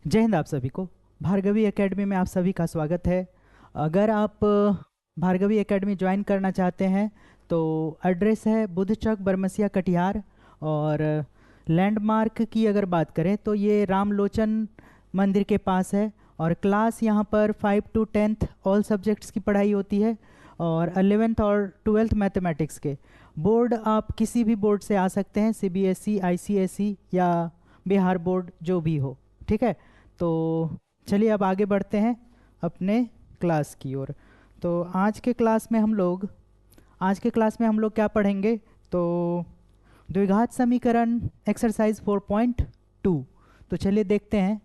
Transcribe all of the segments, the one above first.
जय हिंद आप सभी को। भार्गवी एकेडमी में आप सभी का स्वागत है। अगर आप भार्गवी एकेडमी ज्वाइन करना चाहते हैं तो एड्रेस है बुध चौक बरमसिया कटिहार। और लैंडमार्क की अगर बात करें तो ये रामलोचन मंदिर के पास है। और क्लास यहाँ पर 5 to 10th ऑल सब्जेक्ट्स की पढ़ाई होती है और 11th और 12th मैथमेटिक्स के। बोर्ड आप किसी भी बोर्ड से आ सकते हैं, CBSE, ICSE या बिहार बोर्ड जो भी हो, ठीक है। तो चलिए अब आगे बढ़ते हैं अपने क्लास की ओर। तो आज के क्लास में हम लोग क्या पढ़ेंगे, तो द्विघात समीकरण एक्सरसाइज 4.2। तो चलिए देखते हैं।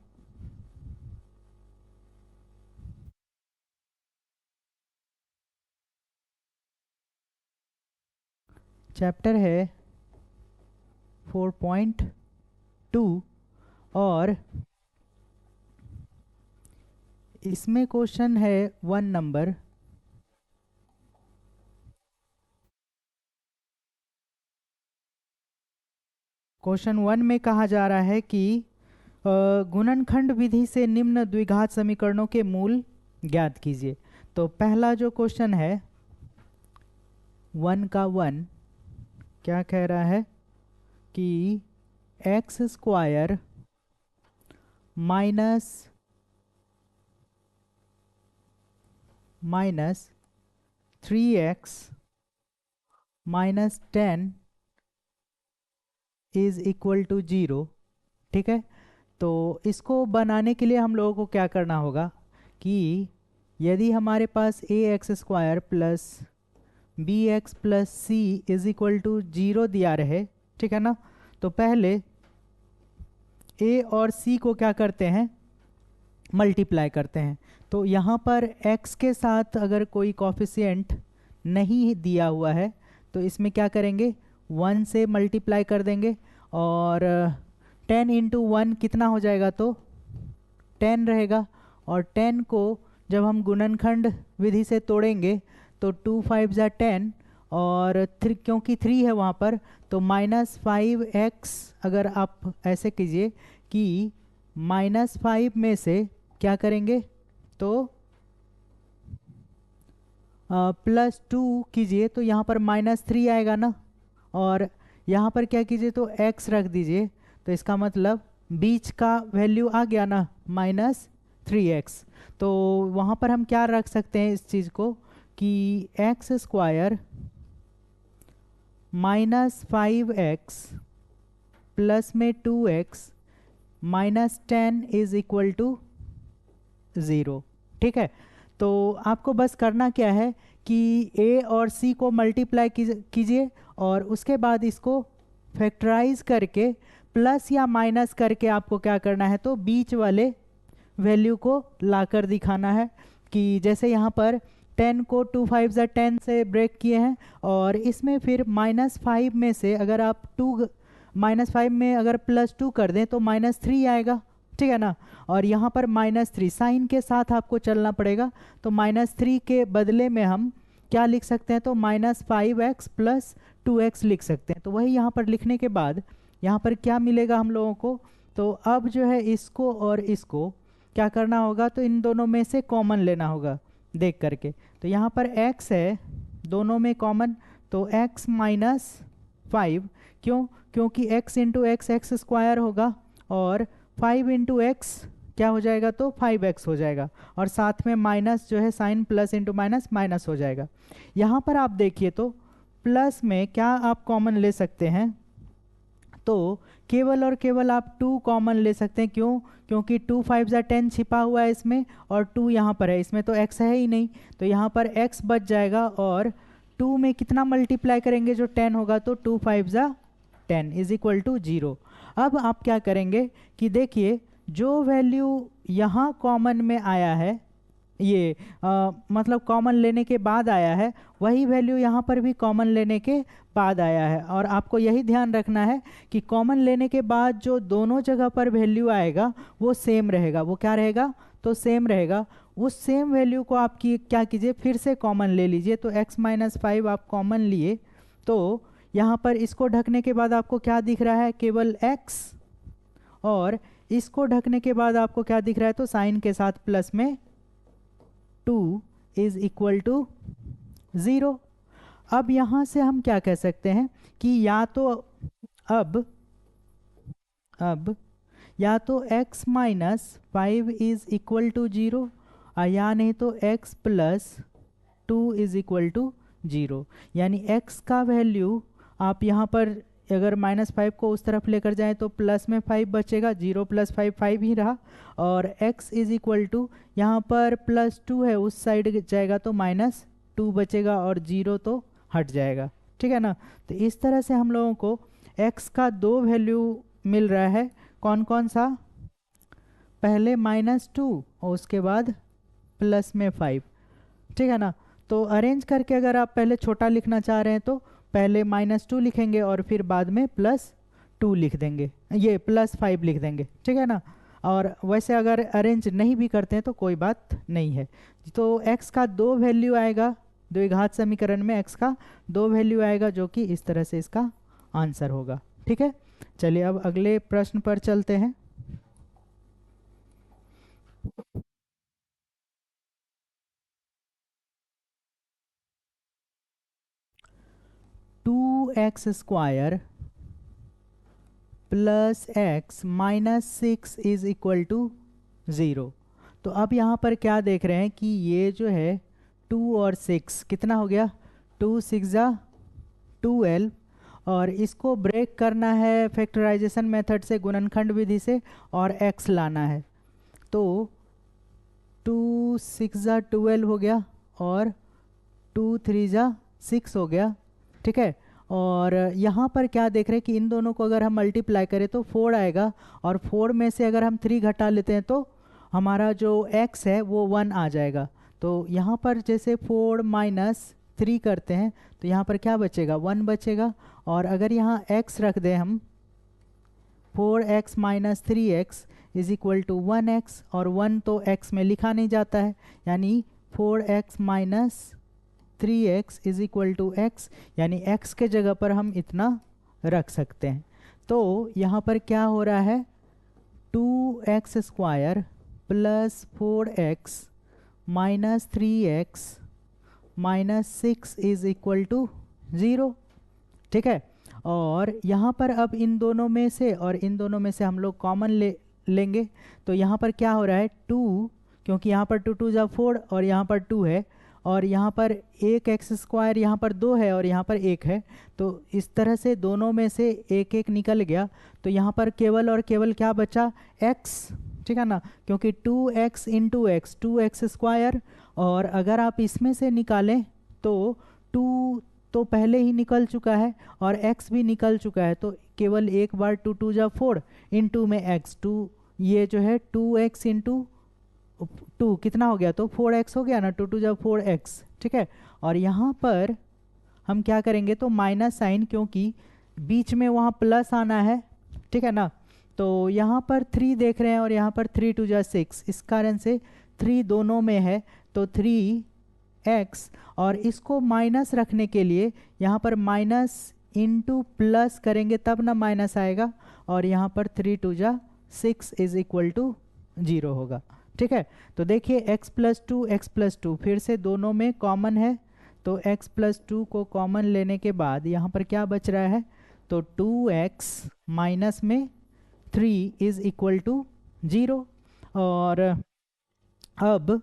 चैप्टर है 4.2 और इसमें क्वेश्चन है 1 नंबर। क्वेश्चन 1 में कहा जा रहा है कि गुणनखंड विधि से निम्न द्विघात समीकरणों के मूल ज्ञात कीजिए। तो पहला जो क्वेश्चन है 1 का 1 क्या कह रहा है कि x square minus 3x minus 10 is equal to 0, ठीक है। तो इसको बनाने के लिए हम लोगों को क्या करना होगा कि यदि हमारे पास ax² plus bx plus c is equal to 0 दिया रहे, ठीक है ना, तो पहले a और c को क्या करते हैं, मल्टीप्लाई करते हैं। तो यहाँ पर x के साथ अगर कोई कॉफिशिएंट नहीं दिया हुआ है तो इसमें क्या करेंगे, 1 से मल्टीप्लाई कर देंगे। और 10 इंटू 1 कितना हो जाएगा, तो 10 रहेगा। और 10 को जब हम गुणनखंड विधि से तोड़ेंगे तो 2 5 जा 10 और 3, क्योंकि 3 है वहाँ पर, तो -5x अगर आप ऐसे कीजिए कि -5 में से क्या करेंगे, तो +2 कीजिए तो यहाँ पर -3 आएगा ना। और यहाँ पर क्या कीजिए, तो x रख दीजिए, तो इसका मतलब बीच का वैल्यू आ गया ना, -3x। तो वहाँ पर हम क्या रख सकते हैं इस चीज़ को कि x² -5x प्लस में 2x minus 10 is equal to 0, ठीक है। तो आपको बस करना क्या है कि a और c को मल्टीप्लाई कीजिए और उसके बाद इसको फैक्टराइज करके प्लस या माइनस करके आपको क्या करना है, तो बीच वाले वैल्यू को लाकर दिखाना है। कि जैसे यहाँ पर 10 को 2 5 जा 10 से ब्रेक किए हैं और इसमें फिर -5 में से अगर आप -5 में अगर +2 कर दें तो -3 आएगा, ठीक है ना। और यहाँ पर -3 साइन के साथ आपको चलना पड़ेगा, तो -3 के बदले में हम क्या लिख सकते हैं, तो -5x प्लस 2x लिख सकते हैं। तो वही यहाँ पर लिखने के बाद यहाँ पर क्या मिलेगा हम लोगों को, तो अब जो है इसको और इसको क्या करना होगा, तो इन दोनों में से कॉमन लेना होगा देख करके। तो यहाँ पर x है दोनों में कॉमन, तो x -5, क्योंकि x इंटू एक्स x² होगा और 5 इंटू एक्स क्या हो जाएगा, तो 5x हो जाएगा। और साथ में माइनस जो है sign plus into minus minus हो जाएगा। यहाँ पर आप देखिए तो प्लस में क्या आप कॉमन ले सकते हैं, तो केवल और केवल आप 2 कॉमन ले सकते हैं। क्योंकि 2 5 जा 10 छिपा हुआ है इसमें और 2 यहाँ पर है, इसमें तो x है ही नहीं, तो यहाँ पर x बच जाएगा। और 2 में कितना मल्टीप्लाई करेंगे, जो 10 होगा, तो 2 5 जा 10 इज इक्वल टू 0। अब आप क्या करेंगे कि देखिए जो वैल्यू यहाँ कॉमन में आया है, ये मतलब कॉमन लेने के बाद आया है, वही वैल्यू यहाँ पर भी कॉमन लेने के बाद आया है। और आपको यही ध्यान रखना है कि कॉमन लेने के बाद जो दोनों जगह पर वैल्यू आएगा वो सेम रहेगा। वो क्या रहेगा, तो सेम रहेगा। उस सेम वैल्यू को आप क्या कीजिए, फिर से कॉमन ले लीजिए। तो x -5 आप कॉमन लिए, तो यहाँ पर इसको ढकने के बाद आपको क्या दिख रहा है, केवल x और इसको ढकने के बाद आपको क्या दिख रहा है, तो साइन के साथ प्लस में 2 इज इक्वल टू 0। अब यहाँ से हम क्या कह सकते हैं कि या तो अब या तो x minus 5 is equal to 0, या नहीं तो x plus 2 is equal to 0। यानी x का वैल्यू आप यहाँ पर अगर -5 को उस तरफ लेकर जाएं तो प्लस में 5 बचेगा, 0 + 5 5 ही रहा, और x इज इक्वल टू यहाँ पर +2 है उस साइड जाएगा तो -2 बचेगा और 0 तो हट जाएगा। ठीक है ना। तो इस तरह से हम लोगों को x का 2 वैल्यू मिल रहा है। कौन कौन सा, पहले -2 और उसके बाद प्लस में 5। ठीक है ना। तो अरेंज करके अगर आप पहले छोटा लिखना चाह रहे हैं तो पहले -2 लिखेंगे और फिर बाद में +2 लिख देंगे, ये +5 लिख देंगे। ठीक है ना। और वैसे अगर अरेंज नहीं भी करते हैं तो कोई बात नहीं है। तो x का 2 वैल्यू आएगा, द्विघात समीकरण में x का 2 वैल्यू आएगा, जो कि इस तरह से इसका आंसर होगा। ठीक है। चलिए अब अगले प्रश्न पर चलते हैं। Two x square plus x minus 6 is equal to 0। तो अब यहाँ पर क्या देख रहे हैं कि ये जो है 2 और 6 कितना हो गया, 2 6 जा 12, और इसको ब्रेक करना है फैक्टराइजेशन मेथड से, गुणनखंड विधि से, और x लाना है। तो 2 6 जा 12 हो गया और 2 3 जा 6 हो गया। ठीक है। और यहाँ पर क्या देख रहे हैं कि इन दोनों को अगर हम मल्टीप्लाई करें तो 4 आएगा, और 4 में से अगर हम 3 घटा लेते हैं तो हमारा जो x है वो 1 आ जाएगा। तो यहाँ पर जैसे 4 - 3 करते हैं तो यहाँ पर क्या बचेगा, 1 बचेगा। और अगर यहाँ x रख दें हम, 4x - 3x is equal to 1x, और 1 तो x में लिखा नहीं जाता है, यानी 4x - 3x is equal to x, यानी x के जगह पर हम इतना रख सकते हैं। तो यहाँ पर क्या हो रहा है, 2x square plus 4x minus 3x minus 6 is equal to 0। ठीक है। और यहाँ पर अब इन दोनों में से और इन दोनों में से हम लोग कॉमन लेंगे। तो यहाँ पर क्या हो रहा है, 2, क्योंकि यहाँ पर 2 2 जा 4 और यहाँ पर 2 है, और यहाँ पर 1x स्क्वायर यहाँ पर 2 है और यहाँ पर 1 है, तो इस तरह से दोनों में से 1 1 निकल गया। तो यहाँ पर केवल और केवल क्या बचा, x। ठीक है ना, क्योंकि 2x into x 2x square, और अगर आप इसमें से निकालें तो 2 तो पहले ही निकल चुका है और x भी निकल चुका है, तो केवल एक बार 2 2 जा 4 इंटू में x, 2 ये जो है 2x इंटू 2 कितना हो गया, तो 4x हो गया ना, 2 2 जा 4x। ठीक है। और यहाँ पर हम क्या करेंगे, तो माइनस साइन, क्योंकि बीच में वहाँ प्लस आना है। ठीक है ना। तो यहाँ पर 3 देख रहे हैं और यहाँ पर 3 2 जा 6, इस कारण से 3 दोनों में है, तो 3x, और इसको माइनस रखने के लिए यहाँ पर माइनस इंटू प्लस करेंगे तब ना माइनस आएगा, और यहाँ पर 3 2 जा 6 इज इक्वल टू 0 होगा। ठीक है। तो देखिए x + 2 फिर से दोनों में कॉमन है, तो x + 2 को कॉमन लेने के बाद यहाँ पर क्या बच रहा है, तो 2x माइनस में 3 इज इक्वल टू 0। और अब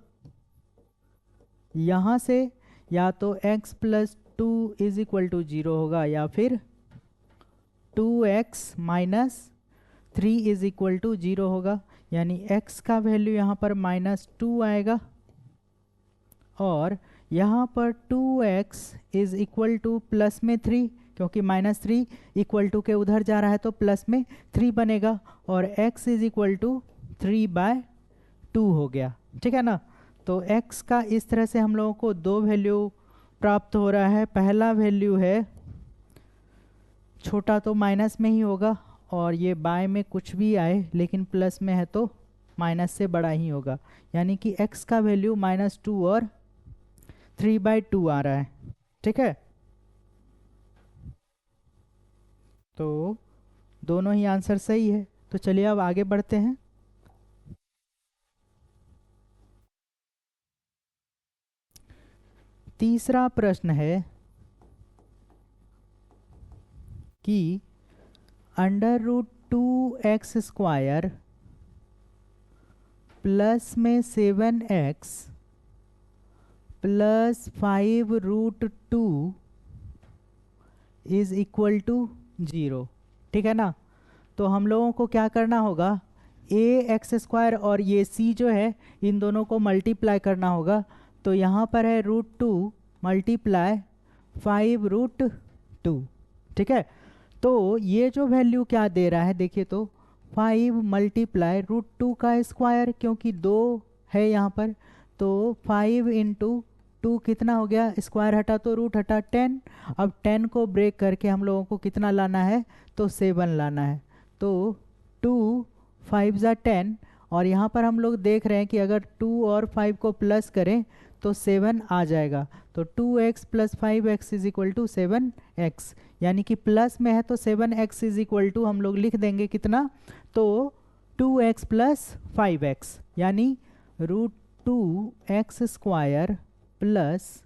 यहाँ से या तो x + 2 इज इक्वल टू 0 होगा, या फिर 2x - 3 इज इक्वल टू 0 होगा, यानी x का वैल्यू यहाँ पर -2 आएगा, और यहाँ पर 2x is equal two plus में 3, क्योंकि -3 इक्वल टू के उधर जा रहा है तो प्लस में 3 बनेगा, और x इज इक्वल टू 3/2 हो गया। ठीक है ना। तो x का इस तरह से हम लोगों को 2 वैल्यू प्राप्त हो रहा है। पहला वैल्यू है, छोटा तो माइनस में ही होगा, और ये बाय में कुछ भी आए लेकिन प्लस में है तो माइनस से बड़ा ही होगा, यानी कि x का वैल्यू -2 और 3/2 आ रहा है। ठीक है। तो दोनों ही आंसर सही है। तो चलिए अब आगे बढ़ते हैं। तीसरा प्रश्न है कि अंडर रूट 2x² प्लस में 7x plus 5√2 is equal to 0। ठीक है ना। तो हम लोगों को क्या करना होगा, x² और ये c जो है इन दोनों को मल्टीप्लाई करना होगा। तो यहाँ पर है √2 मल्टीप्लाई 5√2। ठीक है। तो ये जो वैल्यू क्या दे रहा है देखिए, तो 5 मल्टीप्लाई √2 का स्क्वायर, क्योंकि 2 है यहाँ पर, तो 5 इंटू 2 कितना हो गया, स्क्वायर हटा तो रूट हटा 10। अब 10 को ब्रेक करके हम लोगों को कितना लाना है, तो 7 लाना है। तो 2 5 ज़ा 10, और यहाँ पर हम लोग देख रहे हैं कि अगर 2 और 5 को प्लस करें तो 7 आ जाएगा। तो 2x plus 5x is equal to 7x, यानी कि प्लस में है तो 7x इज इक्वल टू हम लोग लिख देंगे कितना, तो 2x प्लस 5x, यानी √2x² plus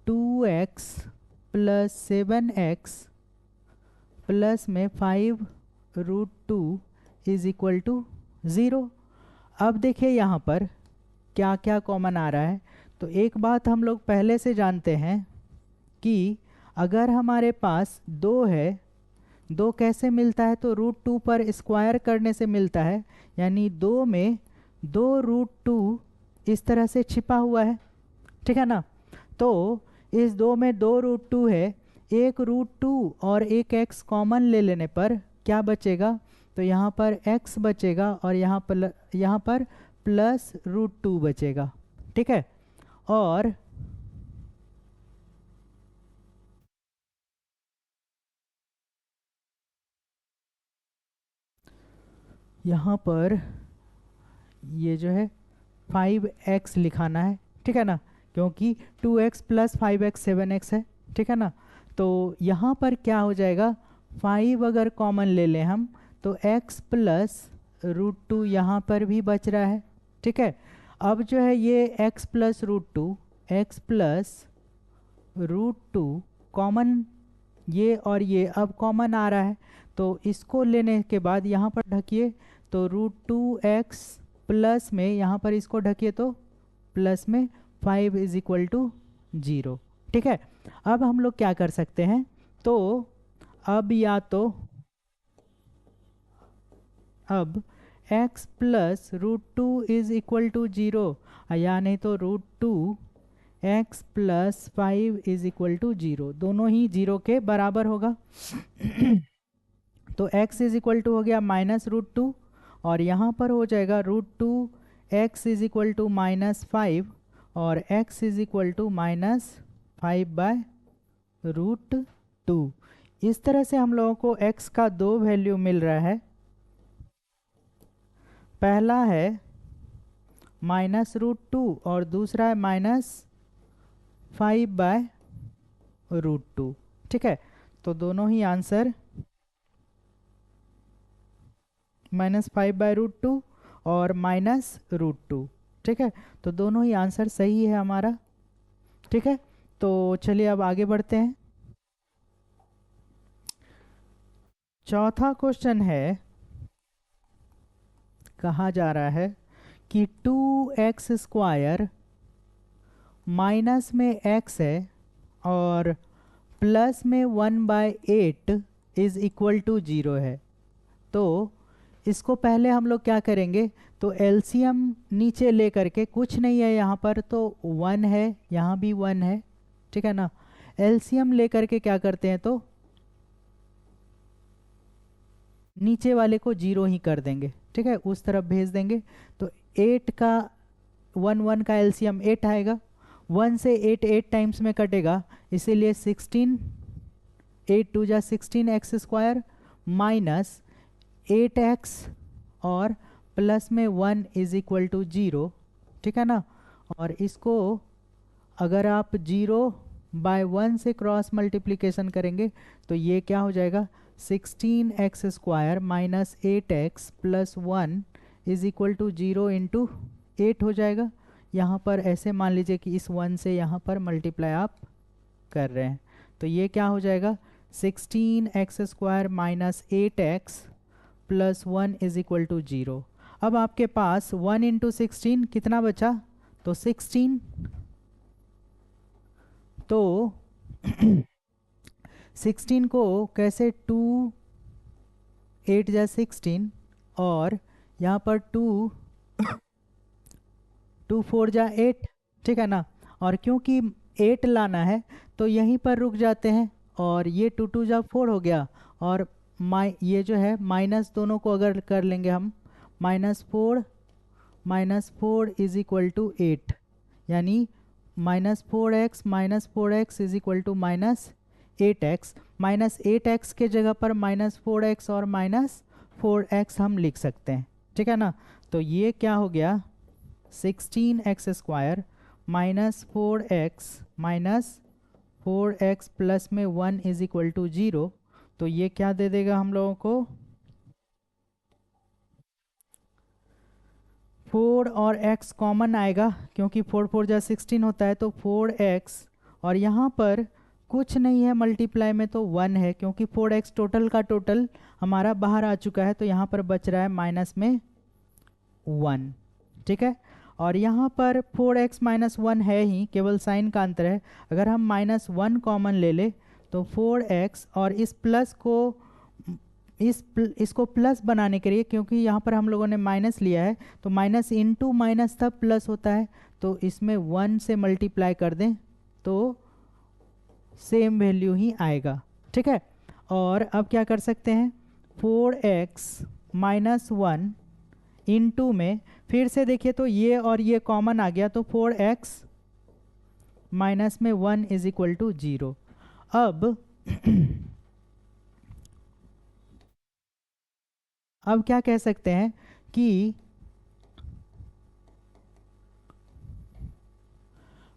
2x plus 7x plus में 5√2 इज इक्वल टू 0। अब देखिए यहाँ पर क्या क्या कॉमन आ रहा है। तो एक बात हम लोग पहले से जानते हैं कि अगर हमारे पास 2 है, 2 कैसे मिलता है, तो √2 पर स्क्वायर करने से मिलता है, यानी 2 में 2√2 इस तरह से छिपा हुआ है। ठीक है ना। तो इस 2 में 2√2 है, एक √2 और एक x कॉमन ले लेने पर क्या बचेगा, तो यहाँ पर x बचेगा और यहाँ पर प्लस √2 बचेगा। ठीक है। और यहाँ पर ये जो है 5x लिखाना है। ठीक है ना, क्योंकि 2x प्लस 5x 7x है। ठीक है ना। तो यहाँ पर क्या हो जाएगा, 5 अगर कॉमन ले लें हम तो x प्लस √2 यहाँ पर भी बच रहा है। ठीक है। अब जो है ये x प्लस √2 कॉमन, ये और ये अब कॉमन आ रहा है, तो इसको लेने के बाद यहाँ पर ढकिए, तो √2x प्लस में यहाँ पर इसको ढकिए तो प्लस में 5 इज इक्वल टू 0। ठीक है। अब हम लोग क्या कर सकते हैं, तो अब या तो अब x plus √2 is equal to 0, या नहीं तो √2x plus 5 is equal to 0, दोनों ही 0 के बराबर होगा। तो x इज इक्वल टू हो गया -√2, और यहाँ पर हो जाएगा √2x इज इक्वल टू -5 और x इज इक्वल टू -5/√2। इस तरह से हम लोगों को x का 2 वैल्यू मिल रहा है। पहला है -√2 और दूसरा है -5/√2। ठीक है। तो दोनों ही आंसर -5/√2 और -√2। ठीक है। तो दोनों ही आंसर सही है हमारा। ठीक है। तो चलिए अब आगे बढ़ते हैं। चौथा क्वेश्चन है, कहा जा रहा है कि 2x² माइनस में x है और प्लस में 1/8 इज इक्वल टू 0 है। तो इसको पहले हम लोग क्या करेंगे, तो एलसीएम नीचे ले करके, कुछ नहीं है यहाँ पर तो 1 है, यहाँ भी 1 है। ठीक है ना। एलसीएम ले करके क्या करते हैं, तो नीचे वाले को 0 ही कर देंगे। ठीक है, उस तरफ भेज देंगे। तो 8 का 1 का एलसीएम 8 आएगा, 1 से 8 टाइम्स में कटेगा, इसीलिए 16, 8 2 जा 16x² माइनस 8x और प्लस में 1 इज इक्वल टू 0। ठीक है ना। और इसको अगर आप 0/1 से क्रॉस मल्टीप्लिकेशन करेंगे तो ये क्या हो जाएगा, 16x² minus 8x plus 1 is equal to 0 into 8 हो जाएगा। यहाँ पर ऐसे मान लीजिए कि इस 1 से यहाँ पर मल्टीप्लाई आप कर रहे हैं, तो ये क्या हो जाएगा 16x² minus 8x plus 1 is equal to 0। अब आपके पास 1 इंटू 16 कितना बचा, तो 16। तो 16 को कैसे 2 8 जा 16 और यहाँ पर 2 4 जा 8, ठीक है ना। और क्योंकि 8 लाना है तो यहीं पर रुक जाते हैं और ये 2 2 जा 4 हो गया और ये जो है माइनस दोनों को अगर कर लेंगे हम -4 इज इक्वल टू 8, यानी -4x is equal to -8x। -8x के जगह पर -4x और -4x हम लिख सकते हैं, ठीक है ना। तो ये क्या हो गया 16x² -4x प्लस में 1 इज इक्वल टू 0। तो ये क्या दे देगा हम लोगों को 4 और x कॉमन आएगा क्योंकि 4 4 जा 16 होता है, तो 4x और यहाँ पर कुछ नहीं है मल्टीप्लाई में तो 1 है क्योंकि 4x टोटल का टोटल हमारा बाहर आ चुका है, तो यहाँ पर बच रहा है माइनस में 1, ठीक है। और यहाँ पर 4x माइनस 1 है ही, केवल साइन का अंतर है। अगर हम -1 कॉमन ले ले तो 4x और इस प्लस को इसको प्लस बनाने के लिए, क्योंकि यहाँ पर हम लोगों ने माइनस लिया है तो माइनस इंटू माइनस तब प्लस होता है, तो इसमें 1 से मल्टीप्लाई कर दें तो सेम वैल्यू ही आएगा, ठीक है। और अब क्या कर सकते हैं 4x माइनस 1 इंटू में फिर से देखिए तो ये और ये कॉमन आ गया, तो 4x माइनस में 1 इज इक्वल टू 0। अब क्या कह सकते हैं कि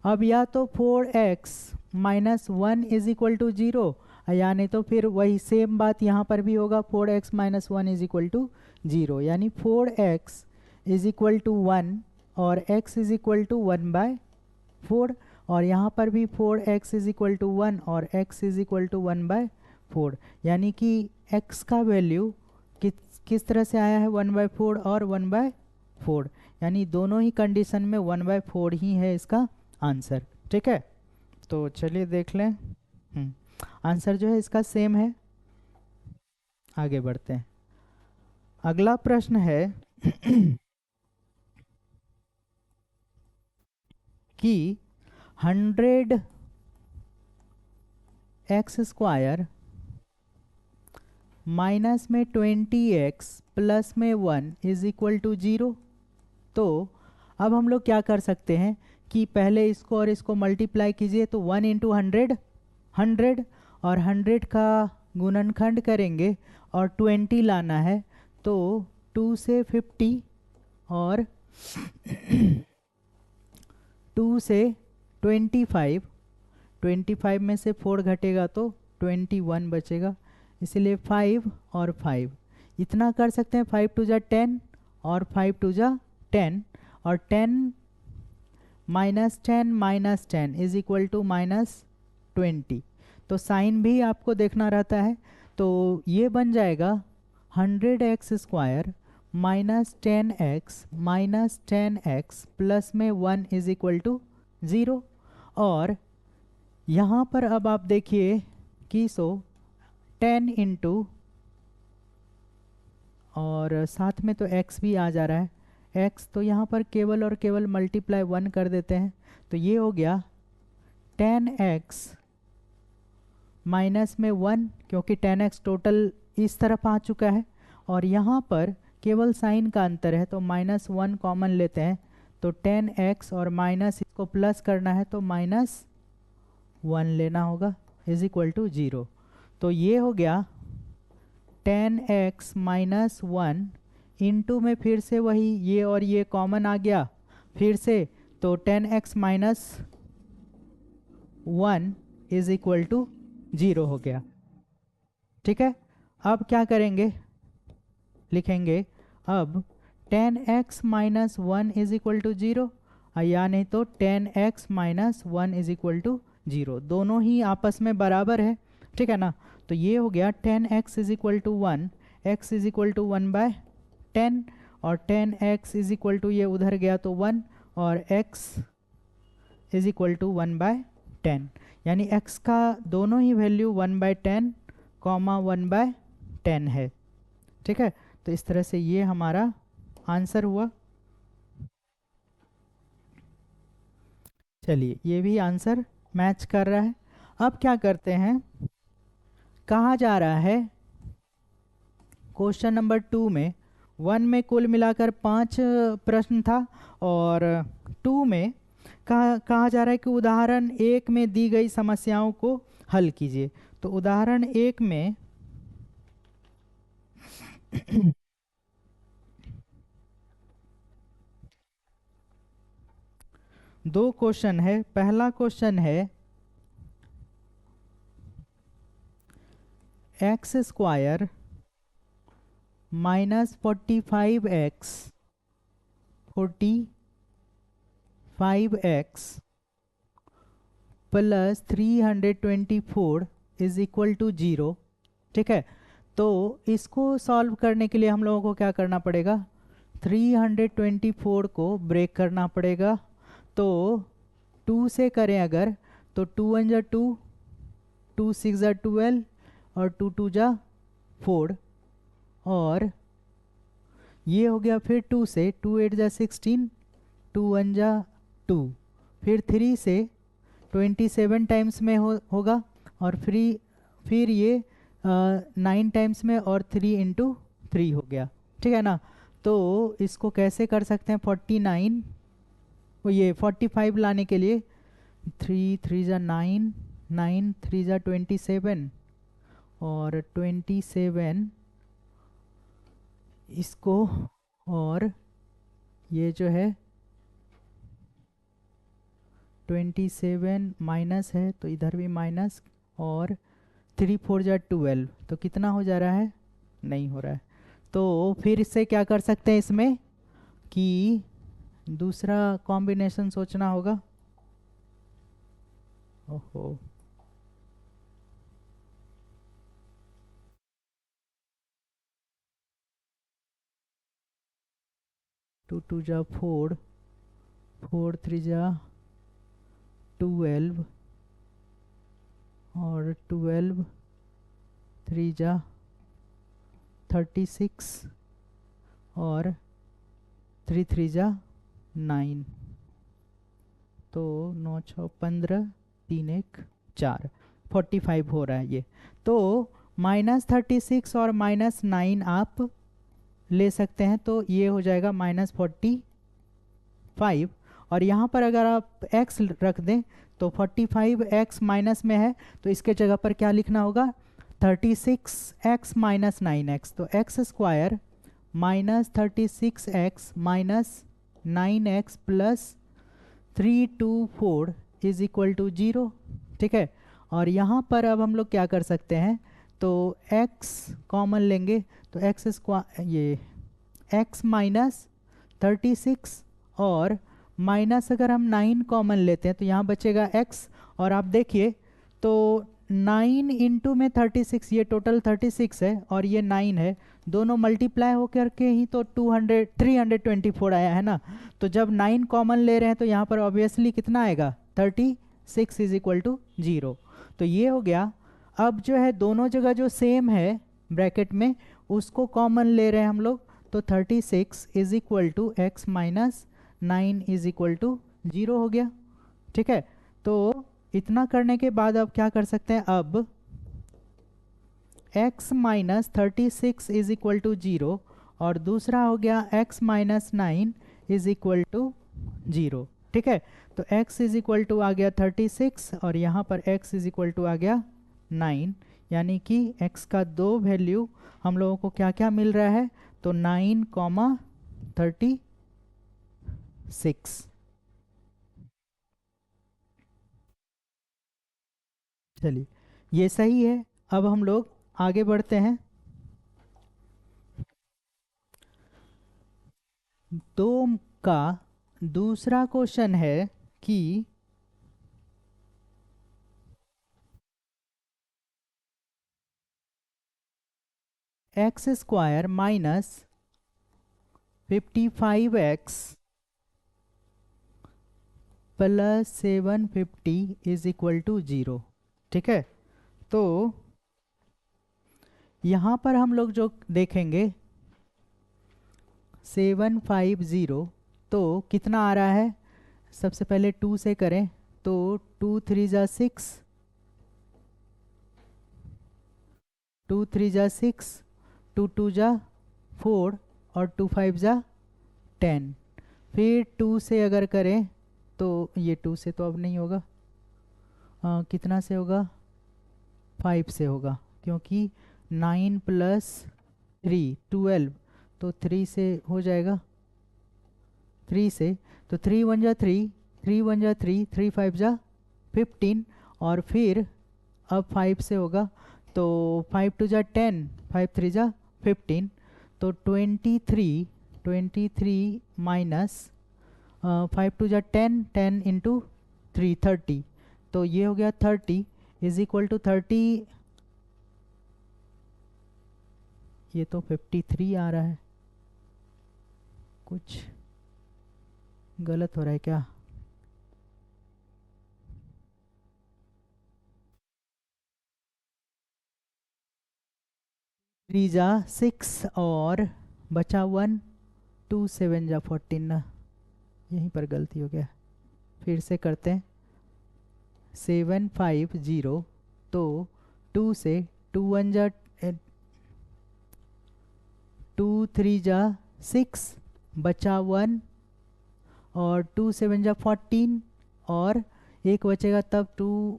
अब या तो 4x minus 1 is equal to 0, या नहीं तो फिर वही सेम बात यहाँ पर भी होगा 4x minus 1 is equal to 0, यानी 4x इज इक्वल टू 1 और x इज इक्वल टू 1/4, और यहाँ पर भी 4x इज इक्वल टू 1 और x इज इक्वल टू 1/4, यानी कि x का वैल्यू किस तरह से आया है 1/4 और 1/4, यानी दोनों ही कंडीशन में 1/4 ही है इसका आंसर, ठीक है। तो चलिए देख लें, आंसर जो है इसका सेम है। आगे बढ़ते हैं। अगला प्रश्न है कि 100x² माइनस में 20x प्लस में 1 इज इक्वल टू 0। तो अब हम लोग क्या कर सकते हैं कि पहले इसको और इसको मल्टीप्लाई कीजिए, तो 1 इंटू 100 100 और 100 का गुणनखंड करेंगे और 20 लाना है, तो 2 से 50 और 2 से 25 में से 4 घटेगा तो 21 बचेगा, इसलिए 5 और 5 इतना कर सकते हैं। 5 2 जा 10 और 5 2 जा 10 और 10 -10 इज इक्वल टू -20। तो साइन भी आपको देखना रहता है, तो ये बन जाएगा 100x² -10x प्लस में 1 इज इक्वल टू 0। और यहाँ पर अब आप देखिए कि 10 इंटू और साथ में तो x भी आ जा रहा है, x तो यहाँ पर केवल और केवल मल्टीप्लाई 1 कर देते हैं, तो ये हो गया 10x माइनस में 1, क्योंकि 10x टोटल इस तरफ आ चुका है और यहाँ पर केवल साइन का अंतर है, तो -1 कॉमन लेते हैं, तो 10x और माइनस इसको प्लस करना है तो -1 लेना होगा इज इक्वल टू 0। तो ये हो गया 10x माइनस 1 इंटू में फिर से वही ये और ये कॉमन आ गया फिर से, तो 10x minus 1 is equal to 0 हो गया, ठीक है। अब क्या करेंगे, लिखेंगे अब tan x minus 1 is equal to 0, या नहीं तो tan x minus 1 is equal to 0, दोनों ही आपस में बराबर है, ठीक है ना। तो ये हो गया tan x is equal to 1, x is equal to 1/10, और tan x is equal to, ये उधर गया तो 1, और x इज इक्वल टू 1/10, यानी x का दोनों ही वैल्यू 1/10 कॉमा 1/10 है, ठीक है। तो इस तरह से ये हमारा आंसर हुआ। चलिए, ये भी आंसर मैच कर रहा है। अब क्या करते हैं, कहा जा रहा है क्वेश्चन नंबर 2 में, 1 में कुल मिलाकर 5 प्रश्न था, और 2 में कहा जा रहा है कि उदाहरण 1 में दी गई समस्याओं को हल कीजिए। तो उदाहरण 1 में दो क्वेश्चन है। पहला क्वेश्चन है x square minus 45x plus 324 is equal to 0, ठीक है। तो इसको सॉल्व करने के लिए हम लोगों को क्या करना पड़ेगा, 324 को ब्रेक करना पड़ेगा। तो 2 से करें अगर, तो 2 1 जा 2, 2 6 जा 12, और 2 2 जा 4, और ये हो गया फिर 2 से, 2 8 जा 16, 2 1 जा 2, फिर 3 से 27 टाइम्स में होगा, और फिर ये 9 टाइम्स में, और 3 इंटू 3 हो गया, ठीक है ना। तो इसको कैसे कर सकते हैं, 49, ये 45 लाने के लिए 3 3 जा 9, 9 3 जा 27, और 27 इसको, और ये जो है 27 माइनस है तो इधर भी माइनस, और 3 4 जा 12, तो कितना हो जा रहा है, नहीं हो रहा है। तो फिर इससे क्या कर सकते हैं इसमें, कि दूसरा कॉम्बिनेशन सोचना होगा। ओहो, 2 2 जा 4, 4 3 जा 12, और 12 3 जा 36, और 3 3 जा 9, तो 9 6 15, 3 1 4, 45 हो रहा है ये। तो -36 और -9 आप ले सकते हैं, तो ये हो जाएगा -45, और यहाँ पर अगर आप x रख दें तो 45x माइनस में है, तो इसके जगह पर क्या लिखना होगा, 36x माइनस 9x, तो x square minus 36x minus 9x plus 324 is equal to 0, ठीक है। और यहाँ पर अब हम लोग क्या कर सकते हैं, तो x कॉमन लेंगे, तो एक्स स्क्वायर, ये x माइनस 36, और माइनस अगर हम 9 कॉमन लेते हैं तो यहाँ बचेगा x, और आप देखिए तो 9 इंटू में 36, ये टोटल 36 है, और ये 9 है, दोनों मल्टीप्लाई होकर के ही तो 324 आया है ना। तो जब 9 कॉमन ले रहे हैं तो यहाँ पर ऑब्वियसली कितना आएगा, 36 इज इक्वल टू 0। तो ये हो गया। अब जो है दोनों जगह जो सेम है ब्रैकेट में, उसको कॉमन ले रहे हैं हम लोग, तो 36 is equal to x minus 9 is equal to 0 हो गया, ठीक है। तो इतना करने के बाद अब क्या कर सकते हैं, अब x minus 36 is equal to 0, और दूसरा हो गया x minus 9 is equal to 0, ठीक है। तो x इज इक्वल टू आ गया 36, और यहाँ पर x इज इक्वल टू आ गया 9, यानी कि x का दो वैल्यू हम लोगों को क्या क्या मिल रहा है, तो 9 कॉमा 36। चलिए, ये सही है। अब हम लोग आगे बढ़ते हैं। दो का दूसरा क्वेश्चन है कि x square minus 55x plus 750 is equal to 0। ठीक है, तो यहाँ पर हम लोग जो देखेंगे 750, तो कितना आ रहा है, सबसे पहले 2 से करें तो 2 3 जा 6, 2 3 जा 6, 2 2 जा 4 और 2 5 जा 10। फिर 2 से अगर करें तो ये 2 से तो अब नहीं होगा, कितना से होगा, 5 से होगा, क्योंकि 9 प्लस 3 12, तो 3 से हो जाएगा, 3 से, तो 3 1 जा 3, 3 1 जा 3, 3 5 जा 15, और फिर अब 5 से होगा, तो 5 2 जा 10, 5 3 जा 15, तो 23 माइनस 5 2 जा 10, 10 इंटू 3 30, तो ये हो गया 30 इज इक्वल टू 30, ये तो 53 आ रहा है, कुछ गलत हो रहा है क्या। 3 जा 6 और बचा 1, 2 7 जा 14 ना, यहीं पर गलती हो गया, फिर से करते हैं 750, तो 2 से 2 1 जा 2 3 जा 6, बचा 1 और 2 7 जा 14 और एक बचेगा, तब 2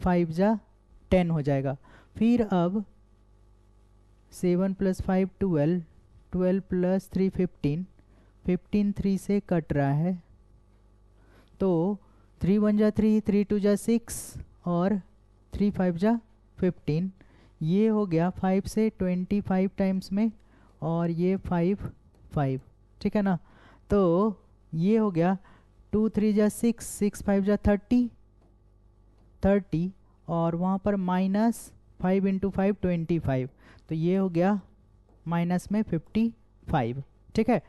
5 जा 10 हो जाएगा। फिर अब 7 प्लस 5 12, 12 प्लस 3 15, 15 3 से कट रहा है, तो 3 1 जा 3, 3 2 जा 6 और 3 5 जा 15, ये हो गया 5 से 25 टाइम्स में, और ये 5 5, ठीक है ना, तो ये हो गया 2 3 जा 6, 6 5 जा 30, 30, और वहाँ पर माइनस 5 इंटू 5 25, तो ये हो गया माइनस में 55। ठीक है,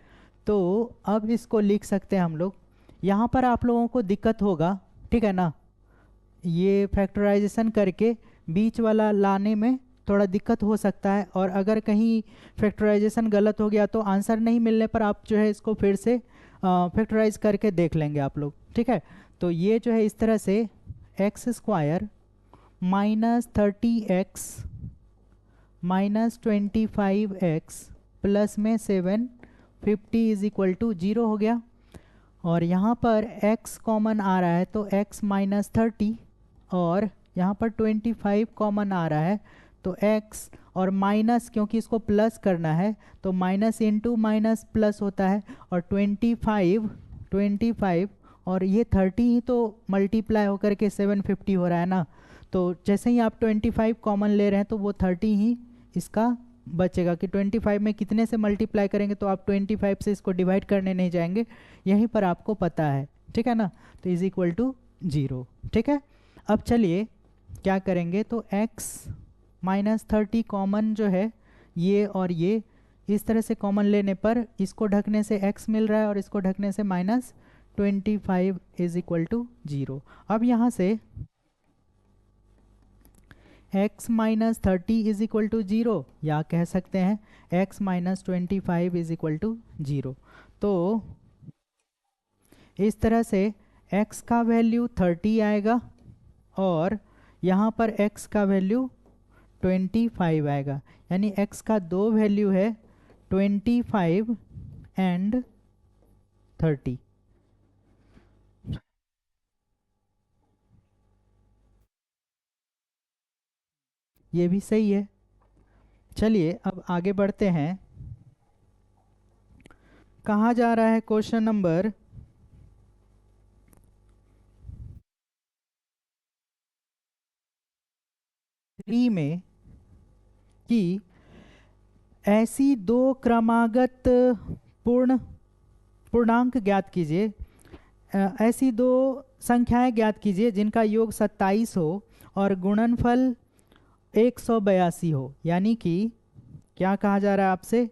तो अब इसको लिख सकते हैं हम लोग, यहाँ पर आप लोगों को दिक्कत होगा, ठीक है ना, ये फैक्टराइजेशन करके बीच वाला लाने में थोड़ा दिक्कत हो सकता है, और अगर कहीं फैक्टराइजेशन गलत हो गया तो आंसर नहीं मिलने पर आप जो है इसको फिर से फैक्टराइज करके देख लेंगे आप लोग। ठीक है, तो ये जो है इस तरह से x square minus 30x minus 25x plus में 750 इज इक्वल टू 0 हो गया, और यहाँ पर x कॉमन आ रहा है तो x माइनस 30, और यहाँ पर 25 कॉमन आ रहा है तो x और माइनस, क्योंकि इसको प्लस करना है तो माइनस इंटू माइनस प्लस होता है, और 25 और ये 30 ही तो मल्टीप्लाई होकर के 750 हो रहा है ना, तो जैसे ही आप 25 कॉमन ले रहे हैं तो वो 30 ही इसका बचेगा, कि 25 में कितने से मल्टीप्लाई करेंगे, तो आप 25 से इसको डिवाइड करने नहीं जाएंगे, यहीं पर आपको पता है, ठीक है ना, तो इज इक्वल टू 0। ठीक है, अब चलिए क्या करेंगे, तो x माइनस 30 कॉमन जो है ये और ये, इस तरह से कॉमन लेने पर इसको ढकने से x मिल रहा है और इसको ढकने से माइनस 25 इज इक्वल टू 0। अब यहाँ से x minus 30 is equal to 0, या कह सकते हैं x minus 25 is equal to 0। तो इस तरह से x का वैल्यू 30 आएगा और यहाँ पर x का वैल्यू 25 आएगा, यानी x का दो वैल्यू है 25 एंड 30। ये भी सही है। चलिए अब आगे बढ़ते हैं, कहाँ जा रहा है क्वेश्चन नंबर 3 में, कि ऐसी दो क्रमागत पूर्ण पूर्णांक ज्ञात कीजिए, ऐसी दो संख्याएं ज्ञात कीजिए जिनका योग 27 हो और गुणनफल 182 हो। यानी कि क्या कहा जा रहा है आपसे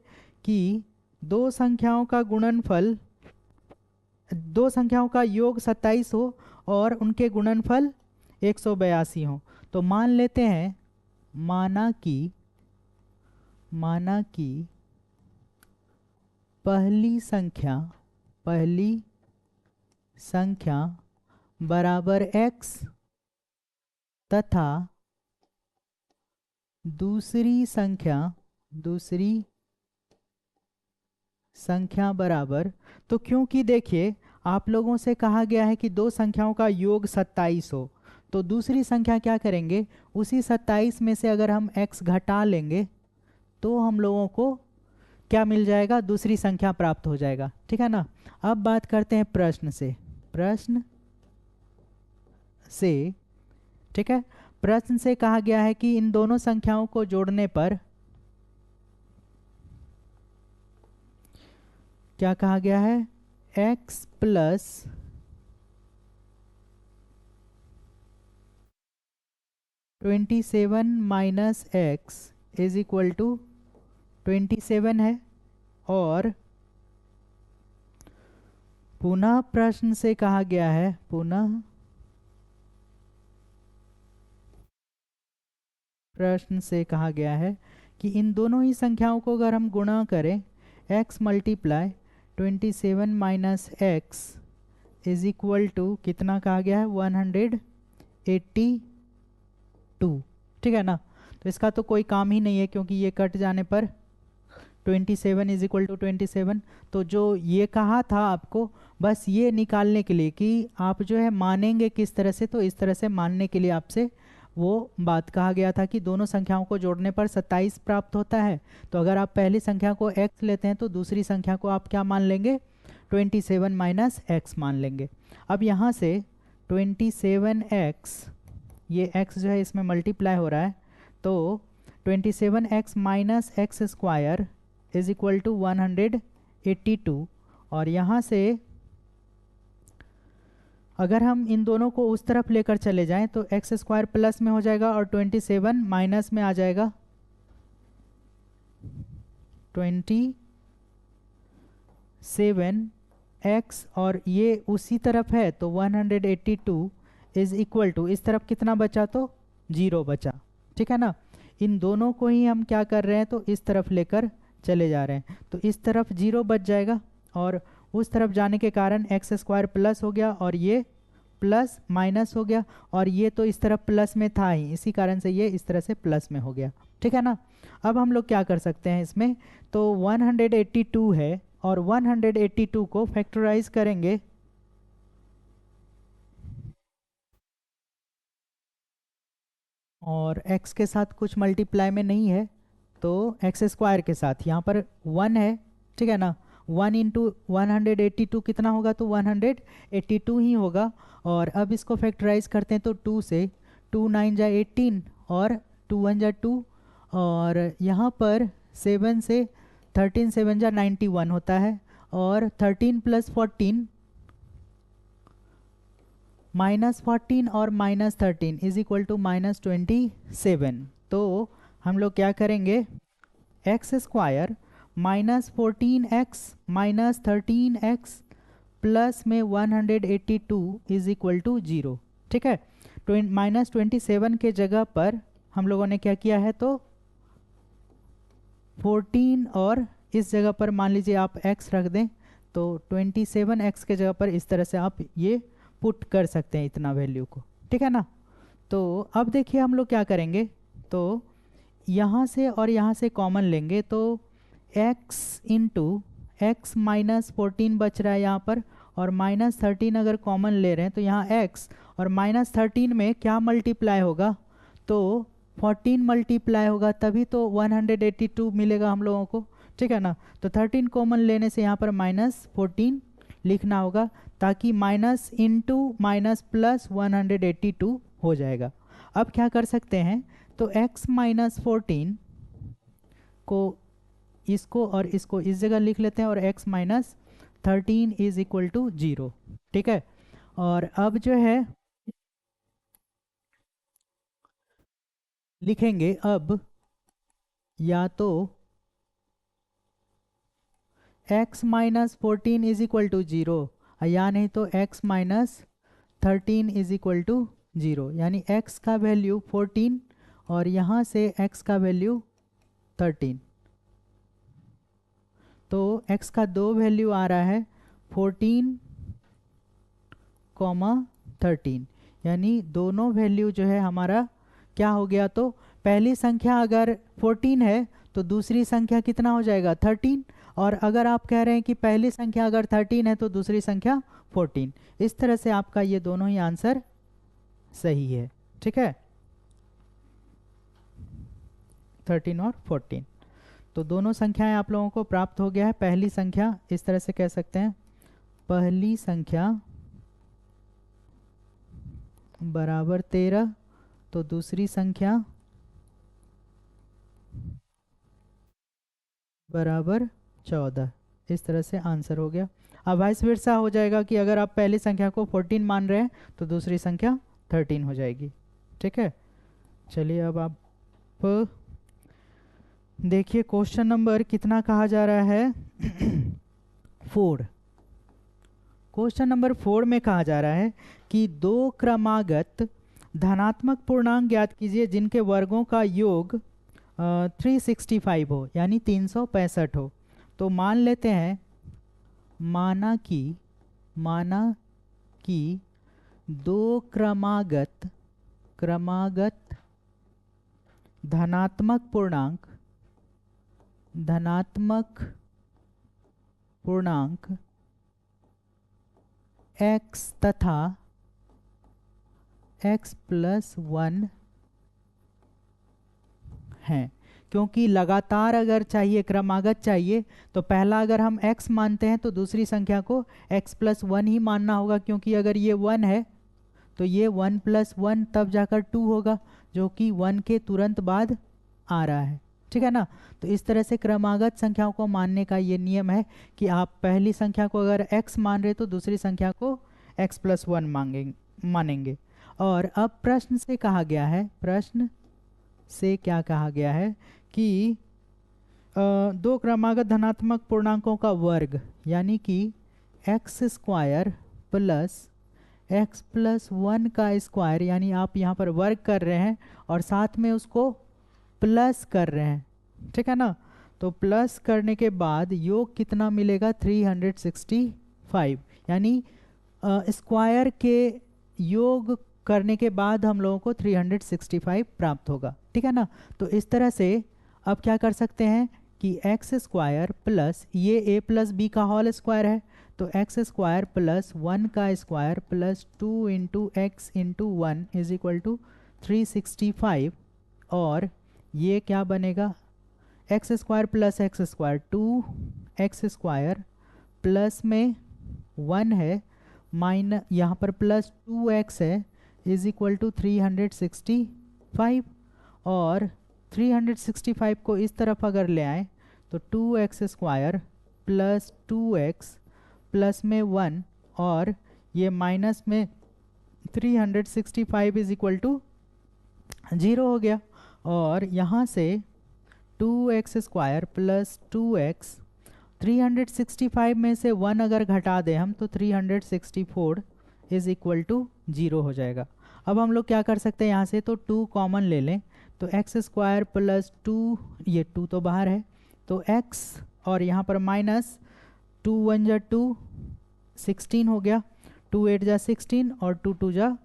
कि दो संख्याओं का गुणनफल, दो संख्याओं का योग 27 हो और उनके गुणनफल 182 हो। तो मान लेते हैं, माना कि पहली संख्या बराबर x तथा दूसरी संख्या बराबर, तो क्योंकि देखिए आप लोगों से कहा गया है कि दो संख्याओं का योग 27 हो, तो दूसरी संख्या क्या करेंगे, उसी 27 में से अगर हम x घटा लेंगे तो हम लोगों को क्या मिल जाएगा, दूसरी संख्या प्राप्त हो जाएगा। ठीक है ना। अब बात करते हैं प्रश्न से। ठीक है, प्रश्न से कहा गया है कि इन दोनों संख्याओं को जोड़ने पर क्या कहा गया है, x plus 27 minus x is equal to 27 है। और पुनः प्रश्न से कहा गया है कि इन दोनों ही संख्याओं को अगर हम गुणा करें, x multiply 27 minus x is equal to कितना कहा गया है, 182। ठीक है ना। तो इसका तो कोई काम ही नहीं है क्योंकि ये कट जाने पर 27 इज इक्वल टू 27। तो जो ये कहा था आपको, बस ये निकालने के लिए कि आप जो है मानेंगे किस तरह से, तो इस तरह से मानने के लिए आपसे वो बात कहा गया था कि दोनों संख्याओं को जोड़ने पर 27 प्राप्त होता है। तो अगर आप पहली संख्या को x लेते हैं तो दूसरी संख्या को आप क्या मान लेंगे, 27 माइनस एक्स मान लेंगे। अब यहाँ से 27x, ये x जो है इसमें मल्टीप्लाई हो रहा है, तो 27x minus x square is equal to 182। और यहाँ से अगर हम इन दोनों को उस तरफ लेकर चले जाएं तो एक्स स्क्वायर प्लस में हो जाएगा और 27 माइनस में आ जाएगा 27x, और ये उसी तरफ है तो 182 इज इक्वल टू, इस तरफ कितना बचा, तो 0 बचा। ठीक है ना। इन दोनों को ही हम क्या कर रहे हैं, तो इस तरफ लेकर चले जा रहे हैं, तो इस तरफ 0 बच जाएगा और उस तरफ जाने के कारण एक्स स्क्वायर प्लस हो गया और ये प्लस माइनस हो गया, और ये तो इस तरफ प्लस में था ही, इसी कारण से ये इस तरह से प्लस में हो गया। ठीक है ना। अब हम लोग क्या कर सकते हैं इसमें, तो 182 है और 182 को फैक्टराइज करेंगे और x के साथ कुछ मल्टीप्लाई में नहीं है तो एक्स स्क्वायर के साथ यहाँ पर 1 है। ठीक है ना। 1 इंटू 182 कितना होगा, तो 182 ही होगा। और अब इसको फैक्टराइज करते हैं तो 2 से, 2 9 जा 18 और 2 1 जा 2, और यहाँ पर 7 से 13 7 जा 91 होता है, और 13 प्लस 14 माइनस 14 और minus 13 is equal to minus 27। तो हम लोग क्या करेंगे, x square minus 14x minus 13x plus में 182 इज इक्वल टू 0। ठीक है। माइनस 27 के जगह पर हम लोगों ने क्या किया है, तो 14 और इस जगह पर मान लीजिए आप x रख दें, तो 27x के जगह पर इस तरह से आप ये पुट कर सकते हैं इतना वैल्यू को। ठीक है ना। तो अब देखिए हम लोग क्या करेंगे, तो यहाँ से और यहाँ से कॉमन लेंगे, तो x इंटू एक्स माइनस 14 बच रहा है यहाँ पर, और माइनस 13 अगर कॉमन ले रहे हैं तो यहाँ x और माइनस 13 में क्या मल्टीप्लाई होगा, तो 14 मल्टीप्लाई होगा, तभी तो 182 मिलेगा हम लोगों को। ठीक है ना। तो 13 कॉमन लेने से यहाँ पर माइनस 14 लिखना होगा, ताकि माइनस इंटू माइनस प्लस 182 हो जाएगा। अब क्या कर सकते हैं, तो x माइनस 14 को इसको और इसको इस जगह लिख लेते हैं, और x minus 13 is equal to 0। ठीक है, और अब जो है लिखेंगे अब या तो x minus 14 is equal to 0 या नहीं तो x minus 13 is equal to 0, यानी x का वैल्यू 14 और यहाँ से x का वैल्यू 13। तो x का दो वैल्यू आ रहा है 14, 13, यानी दोनों वैल्यू जो है हमारा क्या हो गया, तो पहली संख्या अगर 14 है तो दूसरी संख्या कितना हो जाएगा 13, और अगर आप कह रहे हैं कि पहली संख्या अगर 13 है तो दूसरी संख्या 14। इस तरह से आपका ये दोनों ही आंसर सही है। ठीक है, 13 और 14, तो दोनों संख्याएं आप लोगों को प्राप्त हो गया है। पहली संख्या इस तरह से कह सकते हैं, पहली संख्या बराबर 13, तो दूसरी संख्या बराबर 14। इस तरह से आंसर हो गया। अब वाइस वर्सा हो जाएगा कि अगर आप पहली संख्या को 14 मान रहे हैं तो दूसरी संख्या 13 हो जाएगी। ठीक है, चलिए अब आप देखिए क्वेश्चन नंबर कितना कहा जा रहा है 4। क्वेश्चन नंबर 4 में कहा जा रहा है कि दो क्रमागत धनात्मक पूर्णांक ज्ञात कीजिए जिनके वर्गों का योग 365 हो, यानी 365 हो। तो मान लेते हैं, माना कि दो क्रमागत धनात्मक पूर्णांक x तथा x प्लस 1 हैं। क्योंकि लगातार अगर चाहिए, क्रमागत चाहिए, तो पहला अगर हम x मानते हैं तो दूसरी संख्या को x प्लस 1 ही मानना होगा, क्योंकि अगर ये 1 है तो ये 1 प्लस 1 तब जाकर 2 होगा, जो कि 1 के तुरंत बाद आ रहा है। ठीक है ना, तो इस तरह से क्रमागत संख्याओं को मानने का ये नियम है कि आप पहली संख्या को अगर x मान रहे तो दूसरी संख्या को x प्लस 1 मानेंगे। और अब प्रश्न से कहा गया है, प्रश्न से क्या कहा गया है कि दो क्रमागत धनात्मक पूर्णांकों का वर्ग, यानी कि एक्स स्क्वायर प्लस 1 का स्क्वायर, यानी आप यहाँ पर वर्ग कर रहे हैं और साथ में उसको प्लस कर रहे हैं। ठीक है ना, तो प्लस करने के बाद योग कितना मिलेगा 365, यानी स्क्वायर के योग करने के बाद हम लोगों को 365 प्राप्त होगा। ठीक है ना, तो इस तरह से अब क्या कर सकते हैं कि एक्स स्क्वायर प्लस ये a प्लस बी का होल स्क्वायर है, तो एक्स स्क्वायर प्लस 1 का square plus 2 into x into 1 is equal to 365, और ये क्या बनेगा x square plus x square 2x square plus में 1 है माइनस यहाँ पर प्लस 2x है इज इक्वल टू 365, और 365 को इस तरफ अगर ले आए तो 2x square plus 2x plus में 1 और ये माइनस में 365 इज इक्वल टू 0 हो गया। और यहाँ से 2x स्क्वायर प्लस 2x 365 में से 1 अगर घटा दें हम तो 364 इज इक्वल टू 0 हो जाएगा। अब हम लोग क्या कर सकते हैं, यहाँ से तो 2 कॉमन ले लें, तो एक्स स्क्वायर प्लस 2, ये 2 तो बाहर है, तो x और यहाँ पर माइनस 2 1 जा 2 16 हो गया, 2 8 जा 16 और 2 2 जा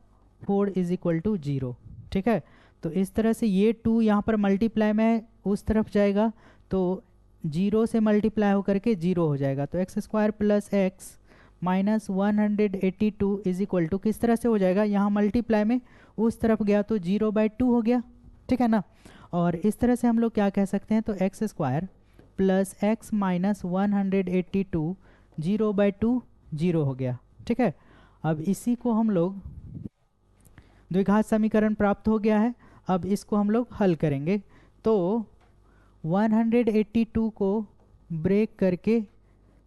4 इज इक्वल टू 0। ठीक है, तो इस तरह से ये 2 यहाँ पर मल्टीप्लाई में उस तरफ जाएगा तो 0 से मल्टीप्लाई होकर के 0 हो जाएगा, तो x square plus x minus 182 is equal to किस तरह से हो जाएगा, यहाँ मल्टीप्लाई में उस तरफ गया तो 0/2 हो गया। ठीक है ना, और इस तरह से हम लोग क्या कह सकते हैं, तो x square plus x minus 182 0/2 0 हो गया। ठीक है, अब इसी को हम लोग द्विघात समीकरण प्राप्त हो गया है, अब इसको हम लोग हल करेंगे। तो 182 को ब्रेक करके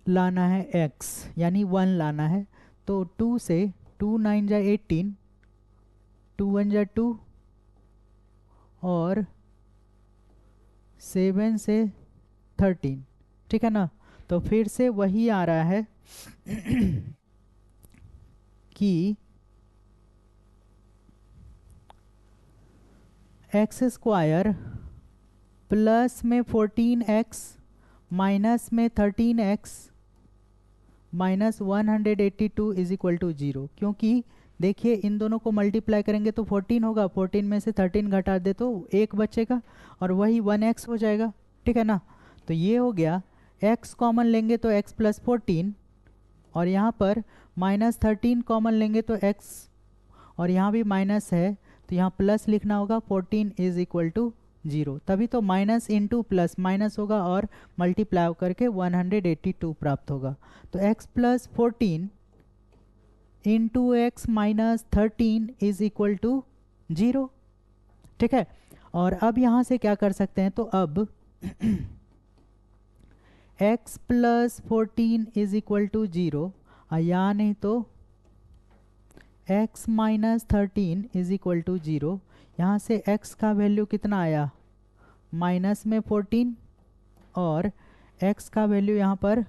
लाना है x, यानी 1 लाना है। तो 2 से 2 9 जा 18, 2 1 जा 2 और 7 से 13, ठीक है ना। तो फिर से वही आ रहा है कि एक्स स्क्वायर प्लस में 14x माइनस में 13x minus 182 is equal to 0। क्योंकि देखिए इन दोनों को मल्टीप्लाई करेंगे तो 14 होगा, 14 में से 13 घटा दे तो 1 बचेगा और वही 1x हो जाएगा, ठीक है ना। तो ये हो गया, x कॉमन लेंगे तो x प्लस 14 और यहाँ पर माइनस 13 कॉमन लेंगे तो x और यहाँ भी माइनस है तो यहाँ प्लस लिखना होगा, 14 इज इक्वल टू 0। तभी तो माइनस इंटू प्लस माइनस होगा और मल्टीप्लाई करके 182 प्राप्त होगा। तो x plus 14 into x minus 13 is equal to 0, ठीक है। और अब यहाँ से क्या कर सकते हैं, तो अब x plus 14 is equal to 0 या नहीं तो x minus 13 is equal to 0। यहाँ से x का वैल्यू कितना आया, माइनस में 14 और x का वैल्यू यहाँ पर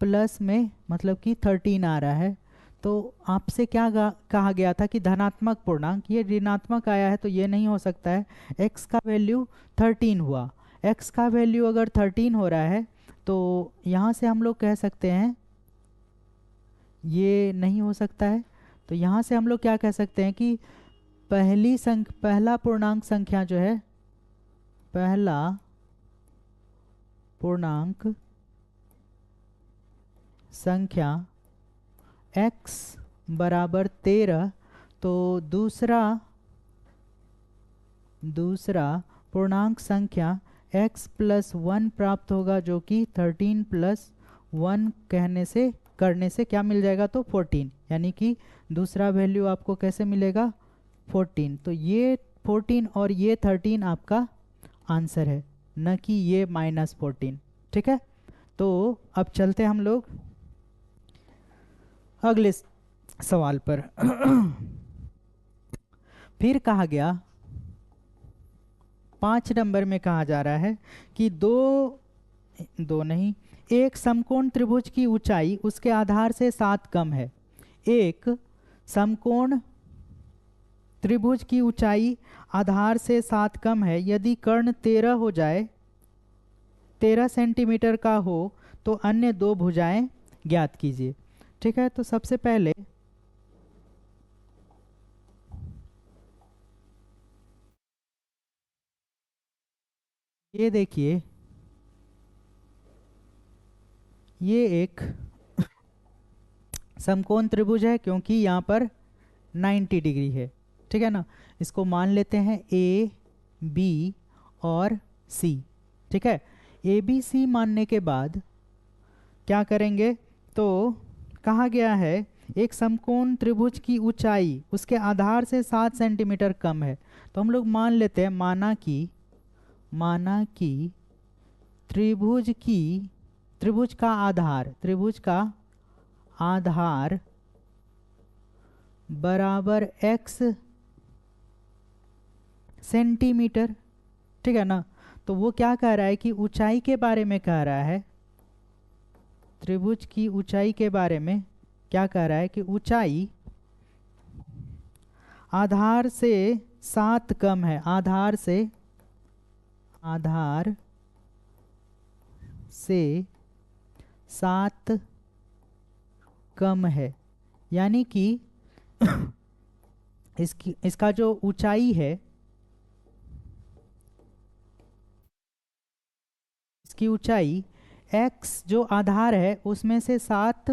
प्लस में मतलब कि 13 आ रहा है। तो आपसे क्या कहा गया था कि धनात्मक पूर्णांक, ये ऋणात्मक आया है तो ये नहीं हो सकता है। x का वैल्यू 13 हुआ, x का वैल्यू अगर 13 हो रहा है तो यहाँ से हम लोग कह सकते हैं ये नहीं हो सकता है। तो यहाँ से हम लोग क्या कह सकते हैं कि पहला पूर्णांक संख्या जो है, पहला पूर्णांक संख्या x बराबर 13, तो दूसरा पूर्णांक संख्या x प्लस 1 प्राप्त होगा, जो कि 13 प्लस 1 करने से क्या मिल जाएगा, तो 14, यानी कि दूसरा वैल्यू आपको कैसे मिलेगा, 14। तो ये 14 और ये 13 आपका आंसर है, न कि ये माइनस 14, ठीक है। तो अब चलते हम लोग अगले सवाल पर। फिर कहा गया 5 नंबर में कहा जा रहा है कि एक समकोण त्रिभुज की ऊंचाई उसके आधार से 7 कम है। एक समकोण त्रिभुज की ऊंचाई आधार से 7 कम है यदि कर्ण 13 हो जाए, 13 सेंटीमीटर का हो तो अन्य 2 भुजाएं ज्ञात कीजिए, ठीक है। तो सबसे पहले ये देखिए, ये एक समकोण त्रिभुज है क्योंकि यहाँ पर 90 डिग्री है, ठीक है ना। इसको मान लेते हैं ए बी और सी, ठीक है। ए बी सी मानने के बाद क्या करेंगे, तो कहा गया है एक समकोण त्रिभुज की ऊंचाई उसके आधार से 7 सेंटीमीटर कम है। तो हम लोग मान लेते हैं, माना कि त्रिभुज का आधार बराबर x सेंटीमीटर, ठीक है ना। तो वो क्या कह रहा है कि ऊंचाई के बारे में कह रहा है, त्रिभुज की ऊंचाई के बारे में क्या कह रहा है कि ऊंचाई आधार से 7 कम है, आधार से 7 कम है, यानी कि इसका जो ऊंचाई है, इसकी ऊंचाई x जो आधार है उसमें से 7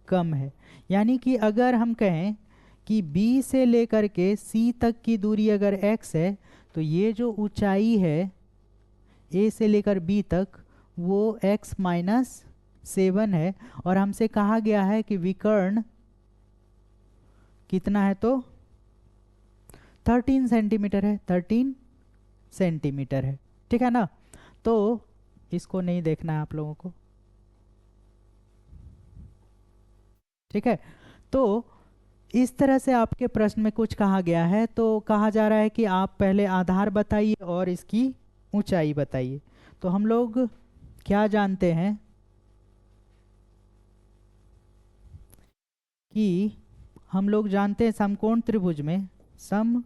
कम है। यानी कि अगर हम कहें कि b से लेकर के c तक की दूरी अगर x है तो ये जो ऊंचाई है a से लेकर b तक वो x माइनस 7 है। और हमसे कहा गया है कि विकर्ण कितना है, तो 13 सेंटीमीटर है, 13 सेंटीमीटर है, ठीक है ना। तो इसको नहीं देखना है आप लोगों को, ठीक है, तो इस तरह से आपके प्रश्न में कुछ कहा गया है। तो कहा जा रहा है कि आप पहले आधार बताइए और इसकी ऊंचाई बताइए। तो हम लोग क्या जानते हैं कि हम लोग जानते हैं समकोण त्रिभुज में, समकोण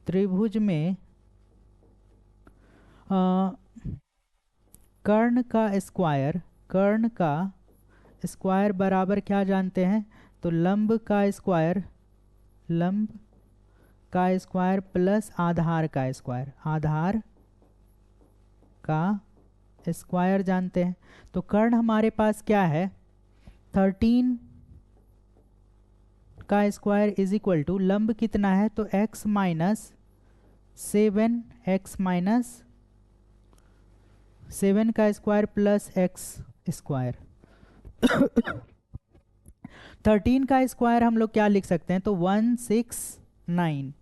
त्रिभुज में कर्ण का स्क्वायर बराबर क्या जानते हैं? तो लंब का स्क्वायर प्लस आधार का स्क्वायर जानते हैं। तो कर्ण हमारे पास क्या है? 13 का स्क्वायर इज इक्वल टू लंब कितना है? तो x माइनस 7 का स्क्वायर प्लस x स्क्वायर। 13 का स्क्वायर हम लोग क्या लिख सकते हैं? तो 169।